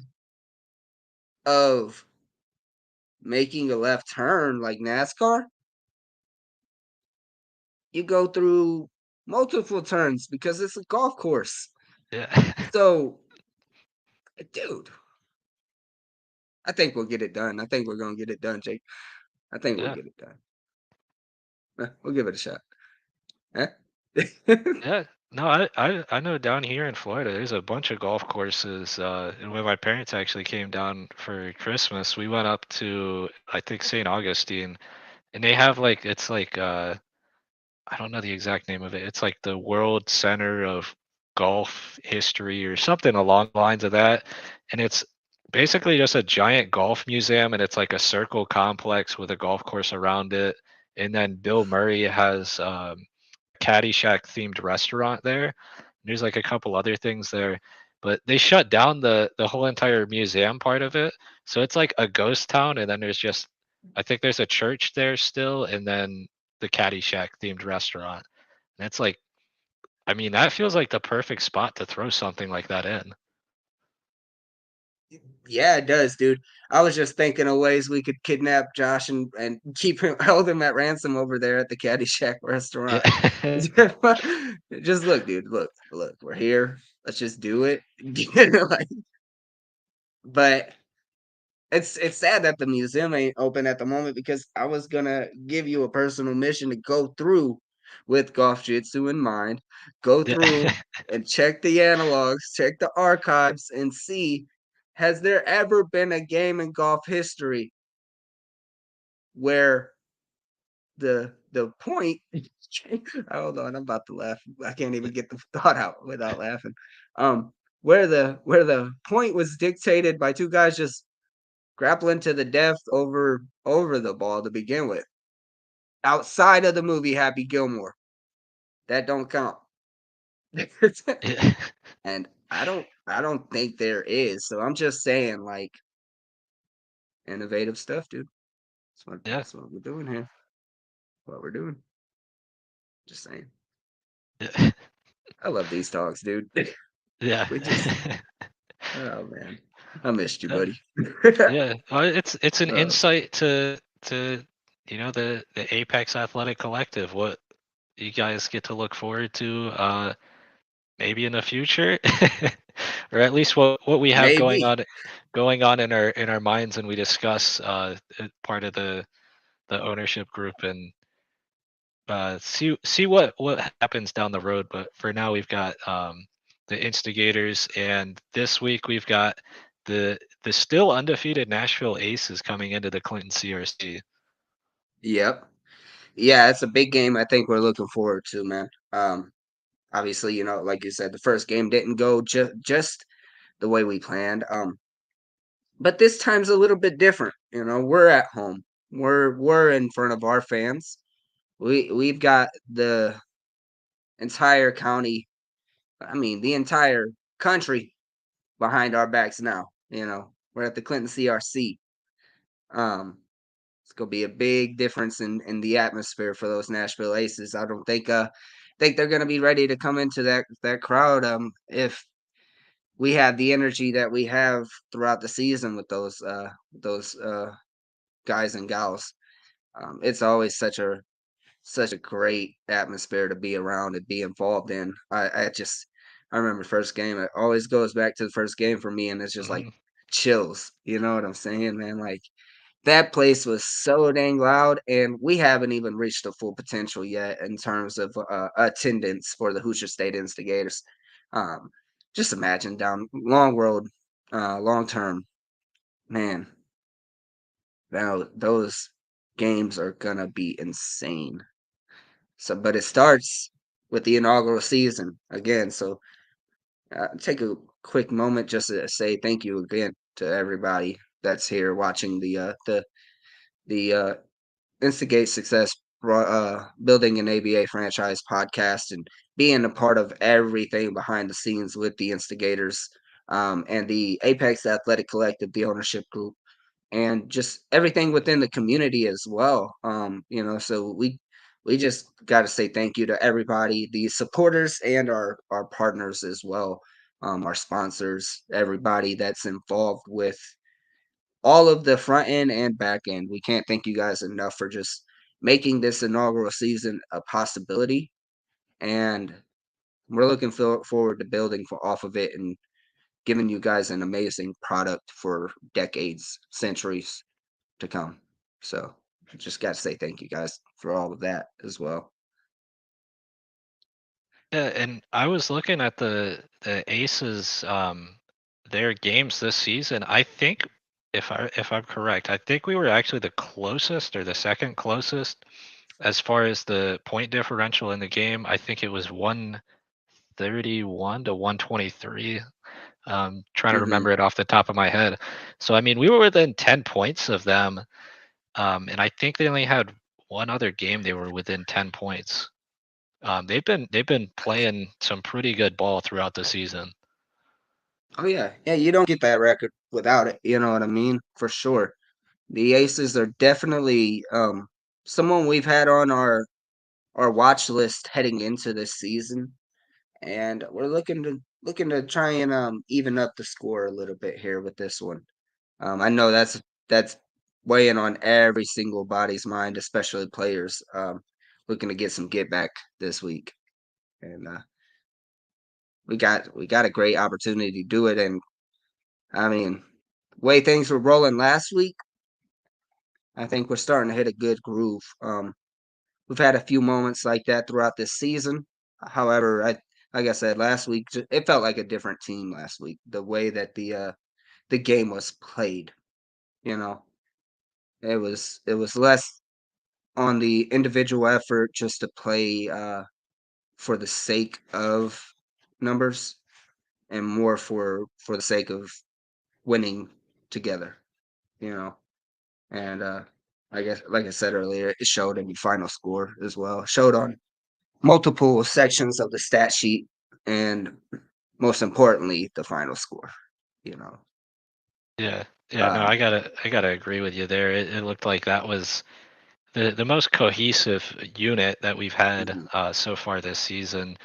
of making a left turn like NASCAR, you go through multiple turns because it's a golf course. Yeah. So, dude, I think we'll get it done. I think we're gonna get it done, Jake. I think we'll Yeah. get it done. We'll give it a shot. Huh? Yeah. No, I know down here in Florida, there's a bunch of golf courses. And when my parents actually came down for Christmas, we went up to I think St. Augustine, and they have like it's like I don't know the exact name of it. It's like the World Center of Golf History or something along the lines of that. And it's basically just a giant golf museum, and it's like a circle complex with a golf course around it. And then Bill Murray has Caddyshack themed restaurant there. There's like a couple other things there, but they shut down the whole entire museum part of it. So it's like a ghost town, and then there's just I think there's a church there still, and then the Caddyshack themed restaurant. And it's like, I mean, that feels like the perfect spot to throw something like that in. Yeah, it does, dude. I was just thinking of ways we could kidnap Josh and keep him hold him at ransom over there at the Caddyshack restaurant. Yeah. Just look, dude. Look. We're here. Let's just do it. Like, but it's sad that the museum ain't open at the moment because I was gonna give you a personal mission to go through with golf jitsu in mind, go Yeah. through and check the analogs, check the archives, and see has there ever been a game in golf history where the point hold on, I'm about to laugh. I can't even get the thought out without laughing. Um where the point was dictated by two guys just grappling to the death over the ball to begin with. Outside of the movie Happy Gilmore, that don't count. Yeah. And I don't think there is. So I'm just saying, like, innovative stuff, dude. Yeah. That's what we're doing here. What we're doing. Just saying. Yeah. I love these talks, dude. Yeah. We just oh man. I missed you, Yeah. buddy. Yeah. It's an Oh, insight to the Apex Athletic Collective. What you guys get to look forward to maybe in the future, or at least what we have maybe. going on in our minds, and we discuss part of the ownership group, and see what happens down the road. But for now, we've got the Instigators, and this week we've got the still undefeated Nashville Aces coming into the Clinton CRC. Yep. Yeah, it's a big game I think we're looking forward to, man. Obviously, like you said, the first game didn't go just the way we planned. But this time's a little bit different. We're at home. We're in front of our fans. We've got the entire county, I mean, the entire country behind our backs now. We're at the Clinton CRC. Um, it's gonna be a big difference in the atmosphere for those Nashville Aces. I don't think they're gonna be ready to come into that crowd. If we have the energy that we have throughout the season with those guys and gals. It's always such a great atmosphere to be around and be involved in. I remember first game. It always goes back to the first game for me, and it's just like Mhm. chills. You know what I'm saying, man? Like that place was so dang loud, and we haven't even reached the full potential yet in terms of attendance for the Hoosier State Instigators. Um, just imagine down long road, long term, man. Now those games are gonna be insane. So, but it starts with the inaugural season again. So, take a quick moment just to say thank you again to everybody that's here watching the Instigate Success Building an ABA Franchise podcast and being a part of everything behind the scenes with the Instigators and the Apex Athletic Collective, the ownership group, and just everything within the community as well. So we just got to say thank you to everybody, the supporters and our partners as well, our sponsors, everybody that's involved with all of the front end and back end. We can't thank you guys enough for just making this inaugural season a possibility, and we're looking forward to building off of it and giving you guys an amazing product for decades, centuries to come. So just got to say thank you guys for all of that as well. Yeah, and I was looking at the Aces their games this season. I think if I'm correct, I think we were actually the closest or the second closest as far as the point differential in the game. I think it was 131 to 123. Trying to Hmm. remember it off the top of my head. So I mean, we were within 10 points of them. And I think they only had one other game they were within 10 points. They've been playing some pretty good ball throughout the season. Oh yeah, yeah. You don't get that record without it. You know what I mean? For sure. The Aces are definitely someone we've had on our watch list heading into this season, and we're looking to try and even up the score a little bit here with this one. I know that's weighing on every single body's mind, especially players looking to get some get back this week, and we got a great opportunity to do it. And I mean, the way things were rolling last week, I think we're starting to hit a good groove. We've had a few moments like that throughout this season. However, like I said last week, it felt like a different team last week. The way that the game was played, you know, it was less on the individual effort just to play for the sake of numbers, and more for the sake of winning together. You know, and I guess like I said earlier, it showed in the final score as well. It showed on multiple sections of the stat sheet, and most importantly, the final score. You know, Yeah, yeah, no, um, I gotta agree with you there. It looked like that was the most cohesive unit that we've had mhm, so far this season.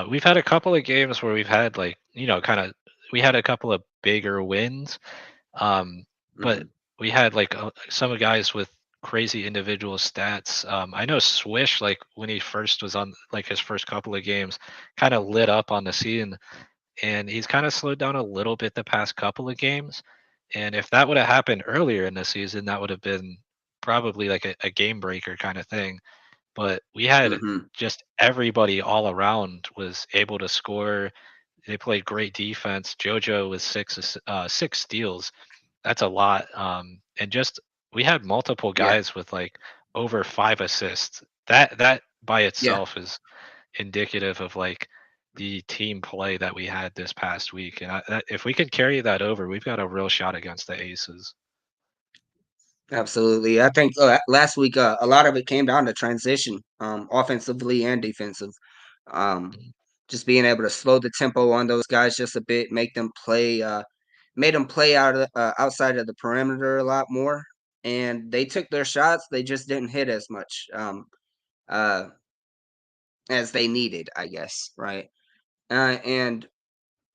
We've had a couple of games where we've had like kind of we had a couple of bigger wins, um, but mhm, we had like some of guys with crazy individual stats. I know Swish, like when he first was on like his first couple of games, kind of lit up on the scene, and he's kind of slowed down a little bit the past couple of games. And if that would have happened earlier in the season, that would have been probably like a game breaker kind of thing. But we had mhm. just everybody all around was able to score. They played great defense. JoJo with six steals. That's a lot. And just we had multiple Yeah, guys with like over 5 assists. That by yeah, itself is indicative of like the team play that we had this past week. And if we can carry that over, we've got a real shot against the Aces. absolutely. I think last week a lot of it came down to transition, offensively and defensive. Um, Mhm. just being able to slow the tempo on those guys just a bit, make them play, made them play outside of the perimeter a lot more, and they took their shots. They just didn't hit as much uh, as they needed, I guess, right? And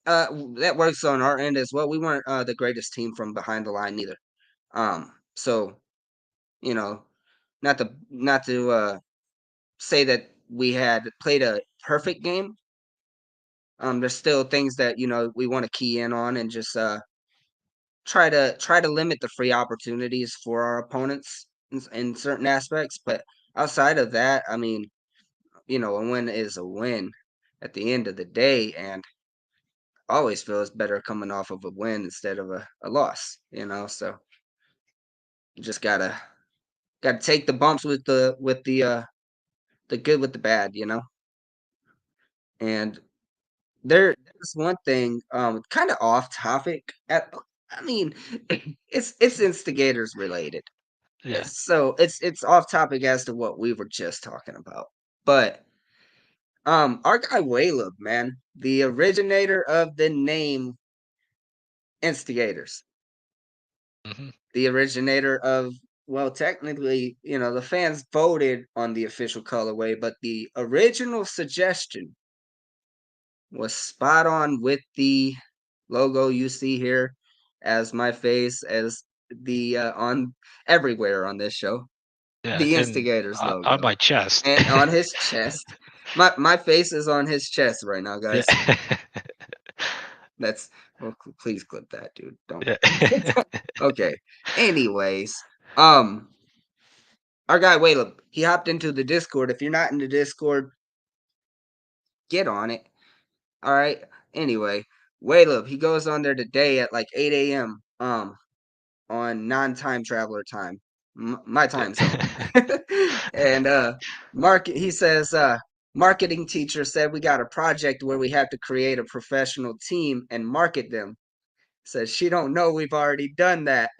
that works on our end as well. We weren't the greatest team from behind the line either. So you know, not to say that we had played a perfect game. There's still things that we want to key in on and just try to limit the free opportunities for our opponents in certain aspects. But outside of that, I mean, a win is a win at the end of the day, and I always feel it's better coming off of a win instead of a loss. So you just gotta take the bumps with the good with the bad. And there's one thing, kind of off topic. I mean, it's instigators related. Yeah. So it's off topic as to what we were just talking about. But our guy Caleb, man, the originator of the name Instigators, Hmm. the originator of, well, technically, the fans voted on the official colorway, but the original suggestion was spot on with the logo you see here as my face as the on everywhere on this show, Yeah. the And Instigators on logo. my chest. And on his chest. My face is on his chest right now, Yeah. guys. That's well, please clip that, dude. Don't. Yeah. Okay. Anyways, our guy Caleb, he hopped into the Discord. If you're not in the Discord, get on it. All right. Anyway, Caleb, he goes on there today at like 8 a.m. On non-time traveler time, my time zone. And he says marketing teacher said we got a project where we have to create a professional team and market them. Says she don't know we've already done that.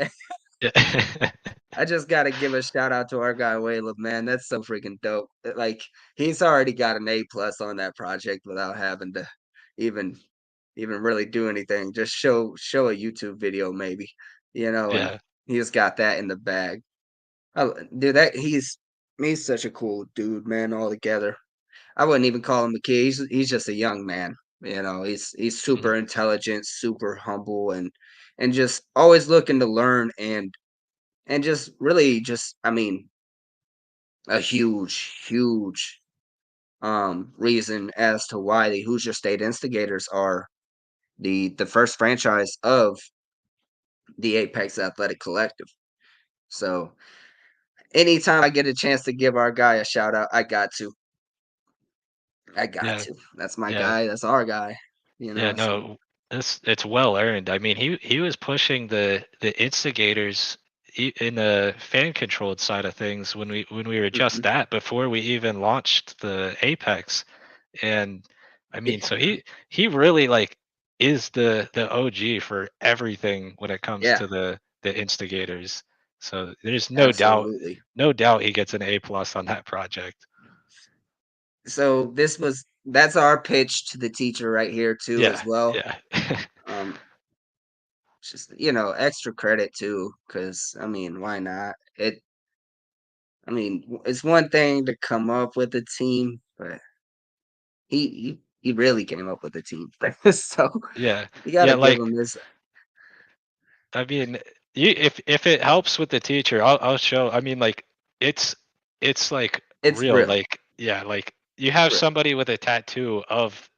Yeah. I just gotta give a shout out to our guy Caleb, man. That's so freaking dope. Like he's already got an A+ on that project without having to even really do anything. Just show a YouTube video maybe, and Yeah. he's got that in the bag. Dude, he's such a cool dude, man. Altogether, I wouldn't even call him a kid. He's just a young man. He's super Mhm. intelligent, super humble, and just always looking to learn and just really just I mean a huge reason as to why the Hoosier State Instigators are the first franchise of the Apex Athletic Collective. So anytime I get a chance to give our guy a shout out, I got to. I got Yeah. to. That's my Yeah. guy. That's our guy. Yeah. So No, it's well earned. I mean, he was pushing the instigators in the fan controlled side of things when we were just mhm. that before we even launched the Apex. And I mean, so Yeah, he really like is the OG for everything when it comes yeah, to the instigators. So there's absolutely. no doubt he gets an A+ on that project. So that's our pitch to the teacher right here too Yeah, as well. yeah. Um, just extra credit too, because I mean, why not? It's one thing to come up with a team, but he really came up with a team. So Yeah. you got Yeah, to give like him this. I mean, if it helps with the teacher, I'll show. I mean, like it's it's like It's real. real. Like yeah, like you It's have real. somebody with a tattoo of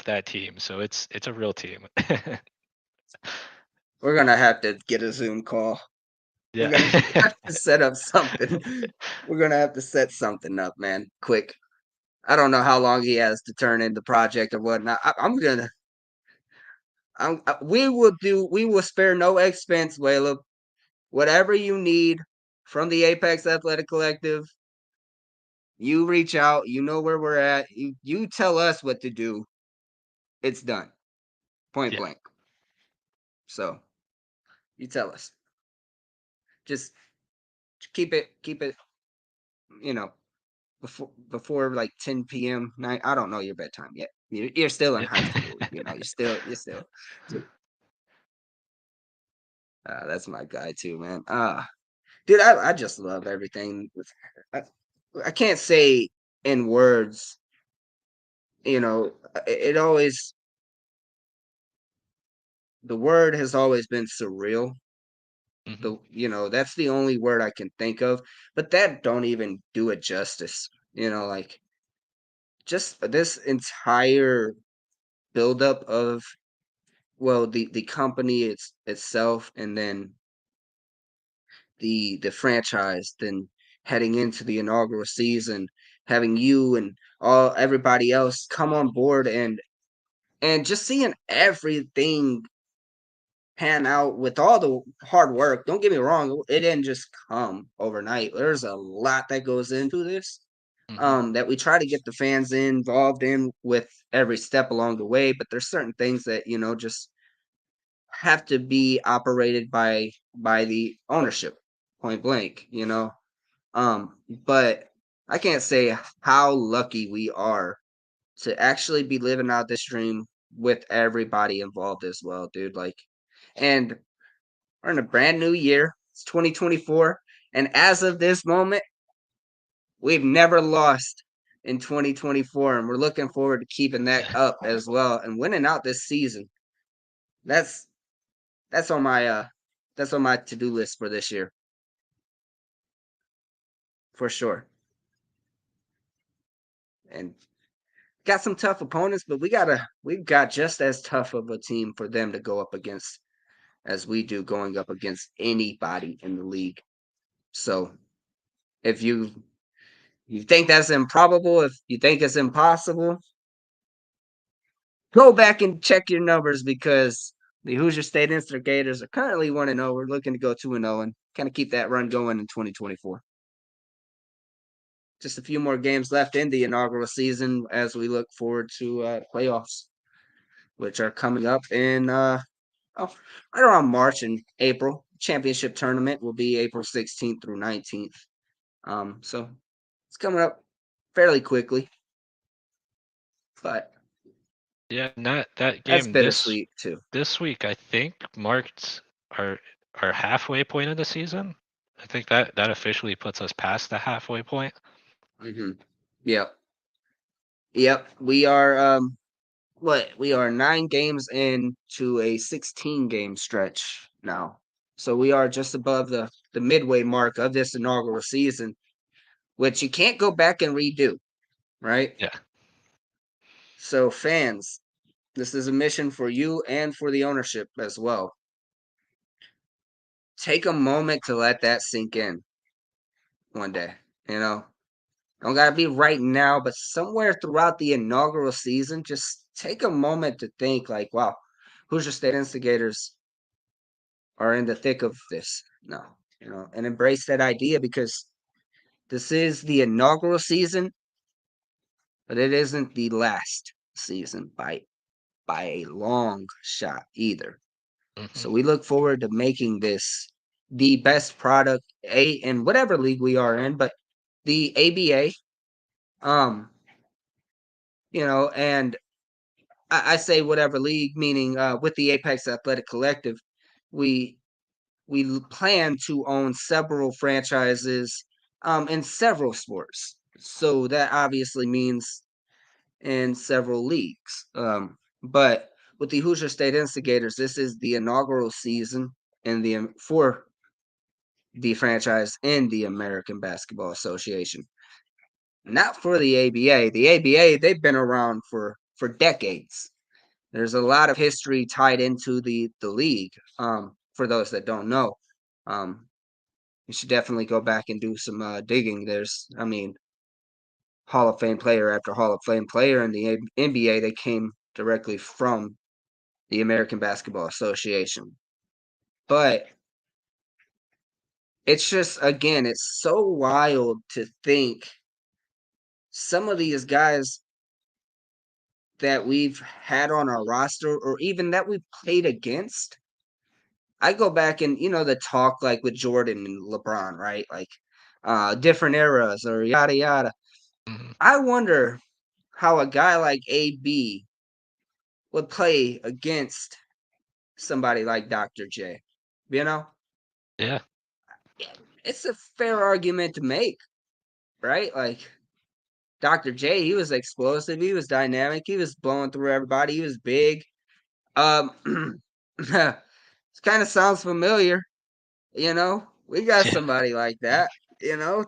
that team, so it's a real team. We're gonna have to get a Zoom call. We're Yeah. gonna have to set up something. We're gonna have to set something up, man. Quick. I don't know how long he has to turn in the project or whatnot. I'm gonna. We will do. We will spare no expense, Caleb. Whatever you need from the Apex Athletic Collective, you reach out. You know where we're at. You tell us what to do. It's done. Point Yeah. blank. So you tell us. Just keep it. You know, before like 10 p.m. night. I don't know your bedtime yet. You're still in Yeah. high school. You're still. That's my guy too, man. Dude, I just love everything. I, I can't say in words. It always the word has always been surreal. Mhm. That's the only word I can think of, but that don't even do it justice. Like just this entire buildup of well, the company itself, and then the franchise, then heading into the inaugural season, having you and everybody else come on board, and just seeing everything pan out with all the hard work. Don't get me wrong, it didn't just come overnight. There's a lot that goes into this. Mhm. That we try to get the fans involved in with every step along the way, but there's certain things that just have to be operated by the ownership, point blank. But I can't say how lucky we are to actually be living out this dream with everybody involved as well, dude. Like, and we're in a brand new year. It's 2024. And as of this moment, we've never lost in 2024. And we're looking forward to keeping that up as well and winning out this season. That's that's on my to-do list for this year. For sure. And got some tough opponents, but we've got just as tough of a team for them to go up against as we do going up against anybody in the league. So if you think that's improbable, if you think it's impossible, go back and check your numbers because the Hoosier State Instigators are currently 1-0. We're looking to go 2-0 and kind of keep that run going in 2024. Just a few more games left in the inaugural season as we look forward to playoffs, which are coming up in right around March and April. Championship tournament will be April 16th through 19th. So it's coming up fairly quickly, but Yeah, and that that's game bittersweet too. this week I think marked our halfway point of the season. I think that officially puts us past the halfway point. Mm-hmm. Yep. Yep. We are we are 9 games into a 16 game stretch now. So we are just above the midway mark of this inaugural season, which you can't go back and redo, right? Yeah. So fans, this is a mission for you and for the ownership as well. Take a moment to let that sink in one day, you know. Don't gotta be right now, but somewhere throughout the inaugural season, just take a moment to think like, wow, Hoosier State Instigators are in the thick of this now, and embrace that idea because this is the inaugural season, but it isn't the last season by a long shot either. Hmm. So we look forward to making this the best product in whatever league we are in, but the ABA, um, and I say whatever league, meaning with the Apex Athletic Collective, we plan to own several franchises in several sports. So that obviously means in several leagues. But with the Hoosier State Instigators, this is the inaugural season for the franchise in the American Basketball Association. Not for the ABA. The ABA, they've been around for decades. There's a lot of history tied into the league. For those that don't know, you should definitely go back and do some digging. Hall of Fame player after Hall of Fame player in the NBA, they came directly from the American Basketball Association. But it's just, again, it's so wild to think some of these guys that we've had on our roster or even that we played against. I go back and the talk like with Jordan and LeBron, right? Like different eras or yada yada. Hmm. I wonder how a guy like AB would play against somebody like Dr. J. You know, Yeah. it's a fair argument to make, right? Like Dr. J, he was explosive, he was dynamic, he was blowing through everybody, he was big. It kind of sounds familiar. We got Yeah. somebody like that.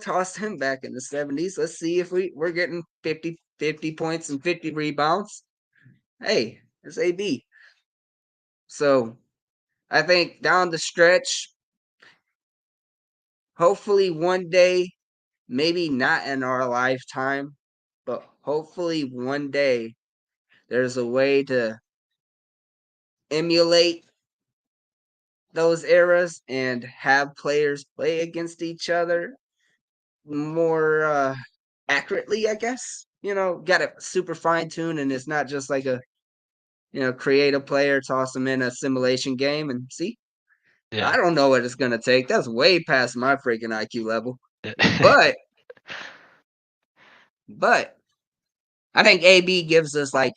Tossed him back in the 70s. Let's see if we're getting 50 points and 50 rebounds. Hey, it's AB. So I think down the stretch, hopefully one day, maybe not in our lifetime, but hopefully one day there's a way to emulate those eras and have players play against each other more accurately, I guess. Got it super fine tuned, and it's not just like a create a player, toss them in a simulation game, and see. I Yeah. don't know what it's gonna take. That's way past my freaking IQ level. But but I think AB gives us like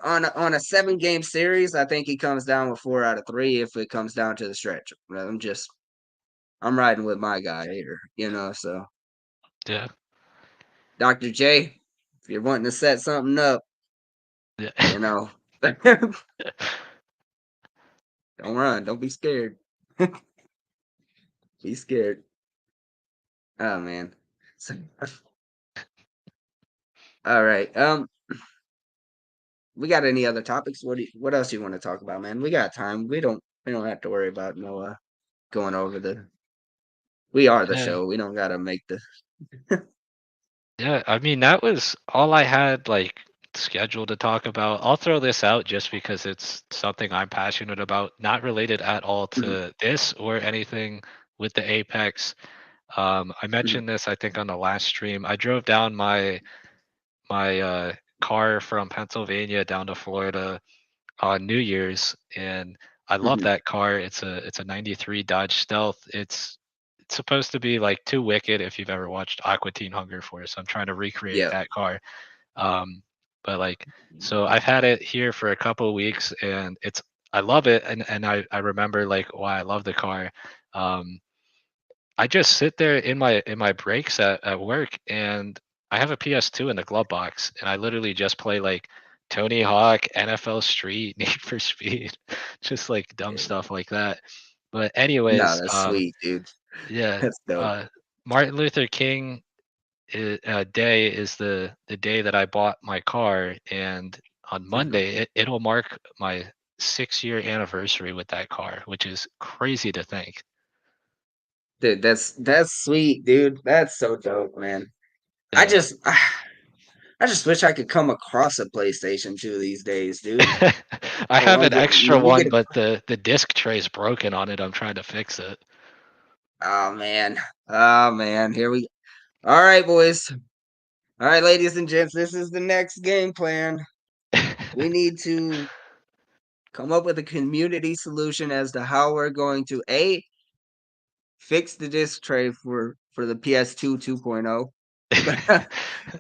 on a 7-game series. I think he comes down with 4 out of 3 if it comes down to the stretch. I'm riding with my guy here. So Yeah. Dr. J, if you're wanting to set something up, Yeah. don't run. Don't be scared. Be scared. Oh man. So, all right. We got any other topics? What else you want to talk about, man? We got time. We don't have to worry about going over the. We are the Yeah. show. We don't gotta make the. Yeah, I mean that was all I had like scheduled to talk about. I'll throw this out just because it's something I'm passionate about, not related at all Mhm, to this or anything with the Apex. I mhm, mentioned this I think on the last stream. I drove down my car from Pennsylvania down to Florida on New Year's, and I love mhm. that car. It's a '93 Dodge Stealth. It's supposed to be like too wicked if you've ever watched Aqua Teen Hunger Force. I'm trying to recreate Yep. that car. Um, but like, so I've had it here for a couple of weeks, and I love it, and I remember like why I love the car. Um, I just sit there in my breaks at work, and I have a PS2 in the glove box, and I literally just play like Tony Hawk, NFL Street, Need for Speed, just like dumb Yeah. stuff like that. But No, anyways, that's sweet, dude. yeah, That's dope. uh, Martin Luther King day is the day that I bought my car, and on Mhm. Monday it'll mark my 6-year anniversary with that car, which is crazy to think. Dude, that's sweet, dude. That's so dope, man. I Yeah. just I just wish I could come across a PlayStation 2 these days, dude. I Or have like an extra when you one, get a but the disc tray's broken on it. I'm trying to fix it. oh man. Oh man. Here we all right, boys. All right, ladies and gents, this is the next game plan. We need to come up with a community solution as to how we're going to fix the disc tray for the PS2 2.0.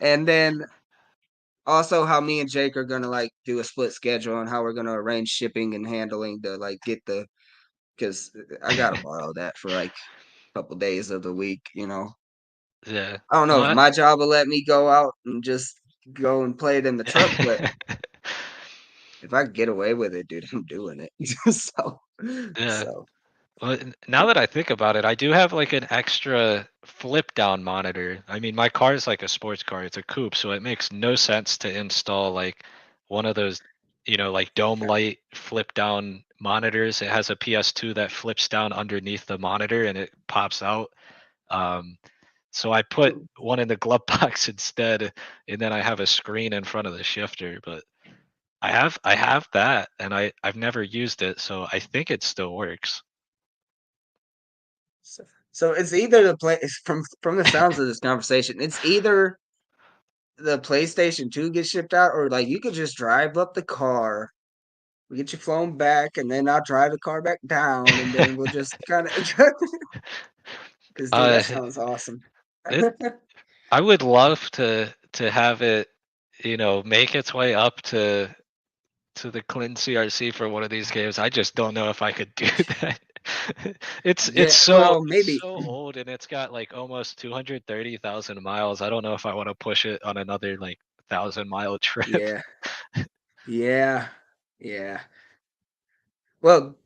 And then also how me and Jake are gonna like do a split schedule on how we're gonna arrange shipping and handling to like get the because I gotta borrow that for like a couple days of the week. Yeah. I don't know if Well, my job will let me go out and just go and play it in the truck, but if I get away with it, dude, I'm doing it. so, yeah. so Well, now that I think about it, I do have like an extra flip down monitor. I mean, my car is like a sports car. It's a coupe, so it makes no sense to install like one of those, like dome light flip down monitors. It has a PS2 that flips down underneath the monitor and it pops out. Um, so I put one in the glove box instead, and then I have a screen in front of the shifter. But I have that, and I've never used it, so I think it still works. so it's either the play from the sounds of this conversation, it's either the PlayStation 2 gets shipped out, or like you could just drive up the car, we get you flown back, and then I'll drive the car back down, and then we'll just kind of because dude, uh, that sounds awesome. it I would love to have it, make its way up to the Clinton CRC for one of these games. I just don't know if I could do that. It's Yeah, so well, it's maybe. so old and it's got like almost 230,000 miles. I don't know if I want to push it on another like 1,000-mile trip. Yeah, yeah, yeah. Well,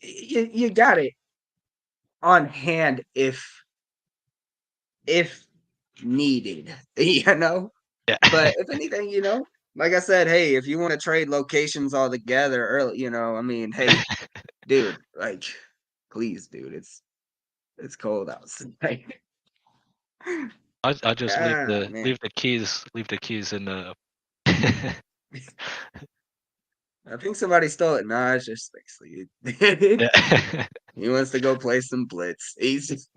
you got it on hand if needed, you know. Yeah. But if anything, like I said, hey, if you want to trade locations all together early, I mean, hey, dude, like, please, dude, it's cold outside. I just Ah, man. leave the keys in the. I think somebody stole it. Nah, it's just like sleep. Yeah. He wants to go play some blitz. He's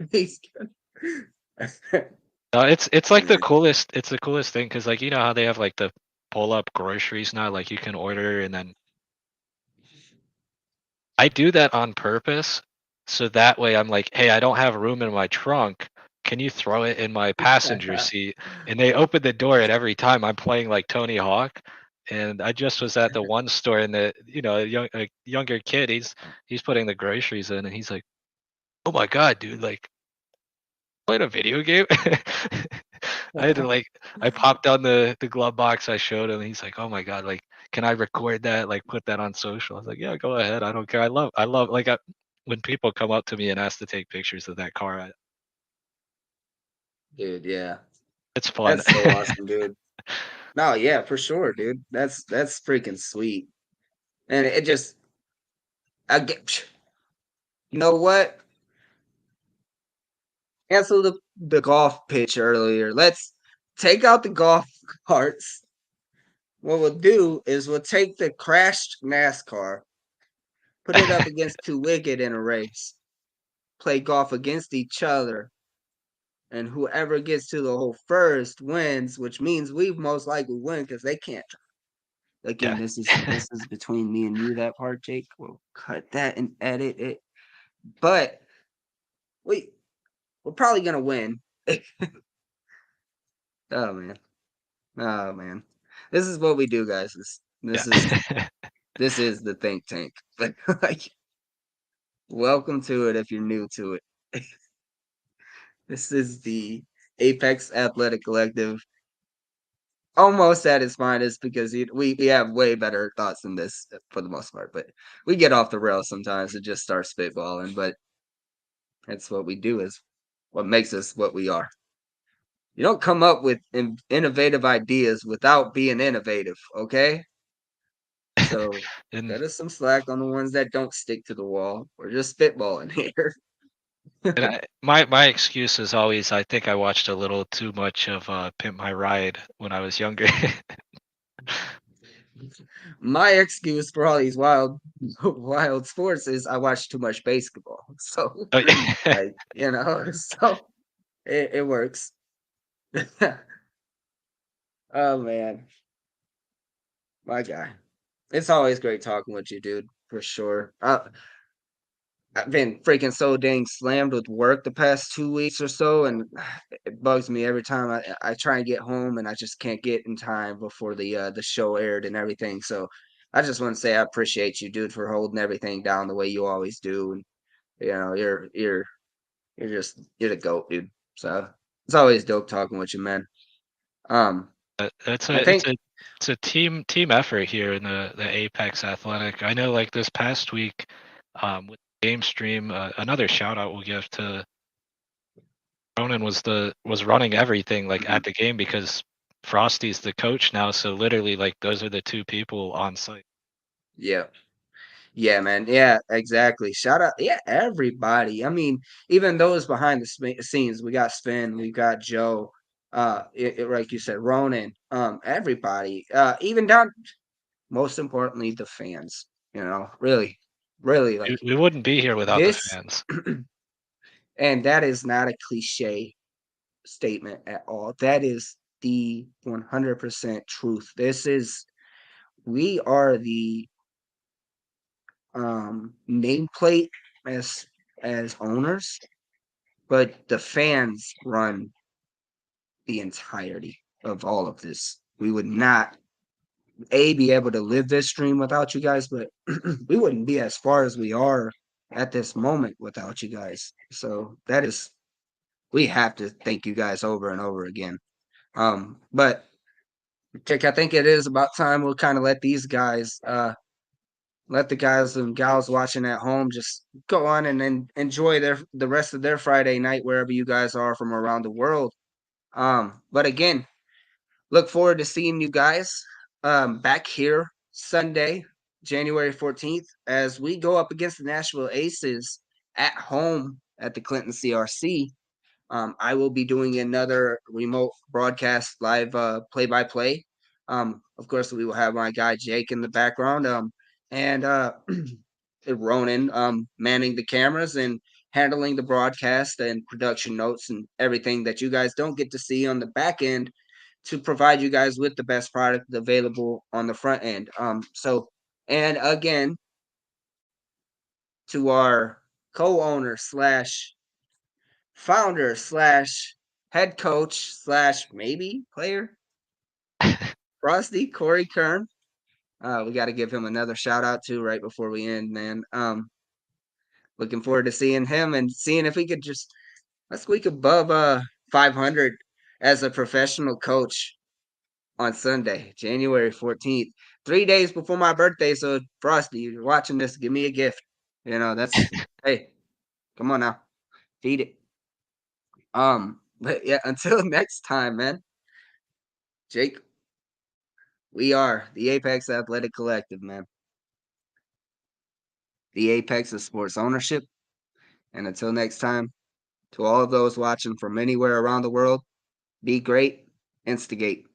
No, it's like the man. coolest. It's the coolest thing because like you know how they have like the pull up groceries now, like you can order and then I do that on purpose, so that way I'm like, "Hey, I don't have room in my trunk. Can you throw it in my passenger seat?" And they open the door, and every time I'm playing like Tony Hawk. And I just was at the one store, and a younger kid, he's putting the groceries in, and he's like, "Oh my god, dude! Like, playing a video game?" I had to like, I popped on the glove box. I showed him. He's like, "Oh my god! Like, can I record that? Like, put that on social?" I was like, "Yeah, go ahead. I don't care. I love like when people come up to me and ask to take pictures of that car. Dude, yeah. It's fun." That's so awesome, dude. No, yeah, for sure, dude. That's freaking sweet. And it just I get you know what? Cancel the golf pitch earlier. Let's take out the golf carts. What we'll do is we'll take the crashed NASCAR, put it up against two wicked in a race, play golf against each other, and whoever gets to the hole first wins, which means we most likely win because they can't. Again, Yeah. this is between me and you. That part, Jake. We'll cut that and edit it. But we we're probably gonna win. Oh man. Oh man. This is what we do, guys. This is Yeah. this is the think tank. But like, welcome to it if you're new to it. This is the Apex Athletic Collective. Almost at its finest because we have way better thoughts than this for the most part. But we get off the rails sometimes and just start spitballing. But that's what we do. Is what makes us what we are. You don't come up with innovative ideas without being innovative. Okay. So and cut us some slack on the ones that don't stick to the wall. We're just spitballing here. my excuse is always I think I watched a little too much of Pimp My Ride when I was younger. My excuse for all these wild sports is I watch too much basketball. So Oh, yeah. like, so it works. Oh man, my guy. It's always great talking with you, dude, for sure. I've been freaking so dang slammed with work the past 2 weeks or so, and it bugs me every time I try and get home, and I just can't get in time before the show aired and everything. So I just want to say I appreciate you, dude, for holding everything down the way you always do, and you're the goat, dude. So it's always dope talking with you, man. Um, It's I a think it's a team effort here in the Apex Athletic. I know like this past week, with the game stream, another shout out we'll give to Ronan was running everything like mhm, at the game because Frosty's the coach now, so literally like those are the two people on site. yeah. Yeah, man. Yeah, exactly. Shout out, yeah, everybody. I mean, even those behind the scenes. We got Spin, we got Joe. Like you said, Ronan. Everybody. Even down. Most importantly, the fans. Really, really like We wouldn't be here without the this. fans. And that is not a cliche statement at all. That is the 100% truth. We are the nameplate as owners, but the fans run the entirety of all of this. We would not be able to live this dream without you guys, but we wouldn't be as far as we are at this moment without you guys. So that is we have to thank you guys over and over again. But Chick, I think it is about time we'll kind of let the guys and gals watching at home just go on and enjoy the rest of their Friday night wherever you guys are from around the world. But again, look forward to seeing you guys back here Sunday, January 14th, as we go up against the Nashville Aces at home at the Clinton CRC. I will be doing another remote broadcast live play by play. Of course, we will have my guy Jake in the background, and Ronan manning the cameras and handling the broadcast and production notes and everything that you guys don't get to see on the back end to provide you guys with the best product available on the front end. And again, to our co-owner slash founder slash head coach slash maybe player, Frosty Corey Kern. We got to give him another shout out too right before we end, man. Looking forward to seeing him and seeing if we could just let's squeak above 500 as a professional coach on Sunday, January 14th, 3 days before my birthday. So Frosty, you're watching this, give me a gift. You know, that's hey, come on now, feed it. But yeah, until next time, man. Jake, we are the Apex Athletic Collective, man. The apex of sports ownership. And until next time, to all of those watching from anywhere around the world, be great, instigate.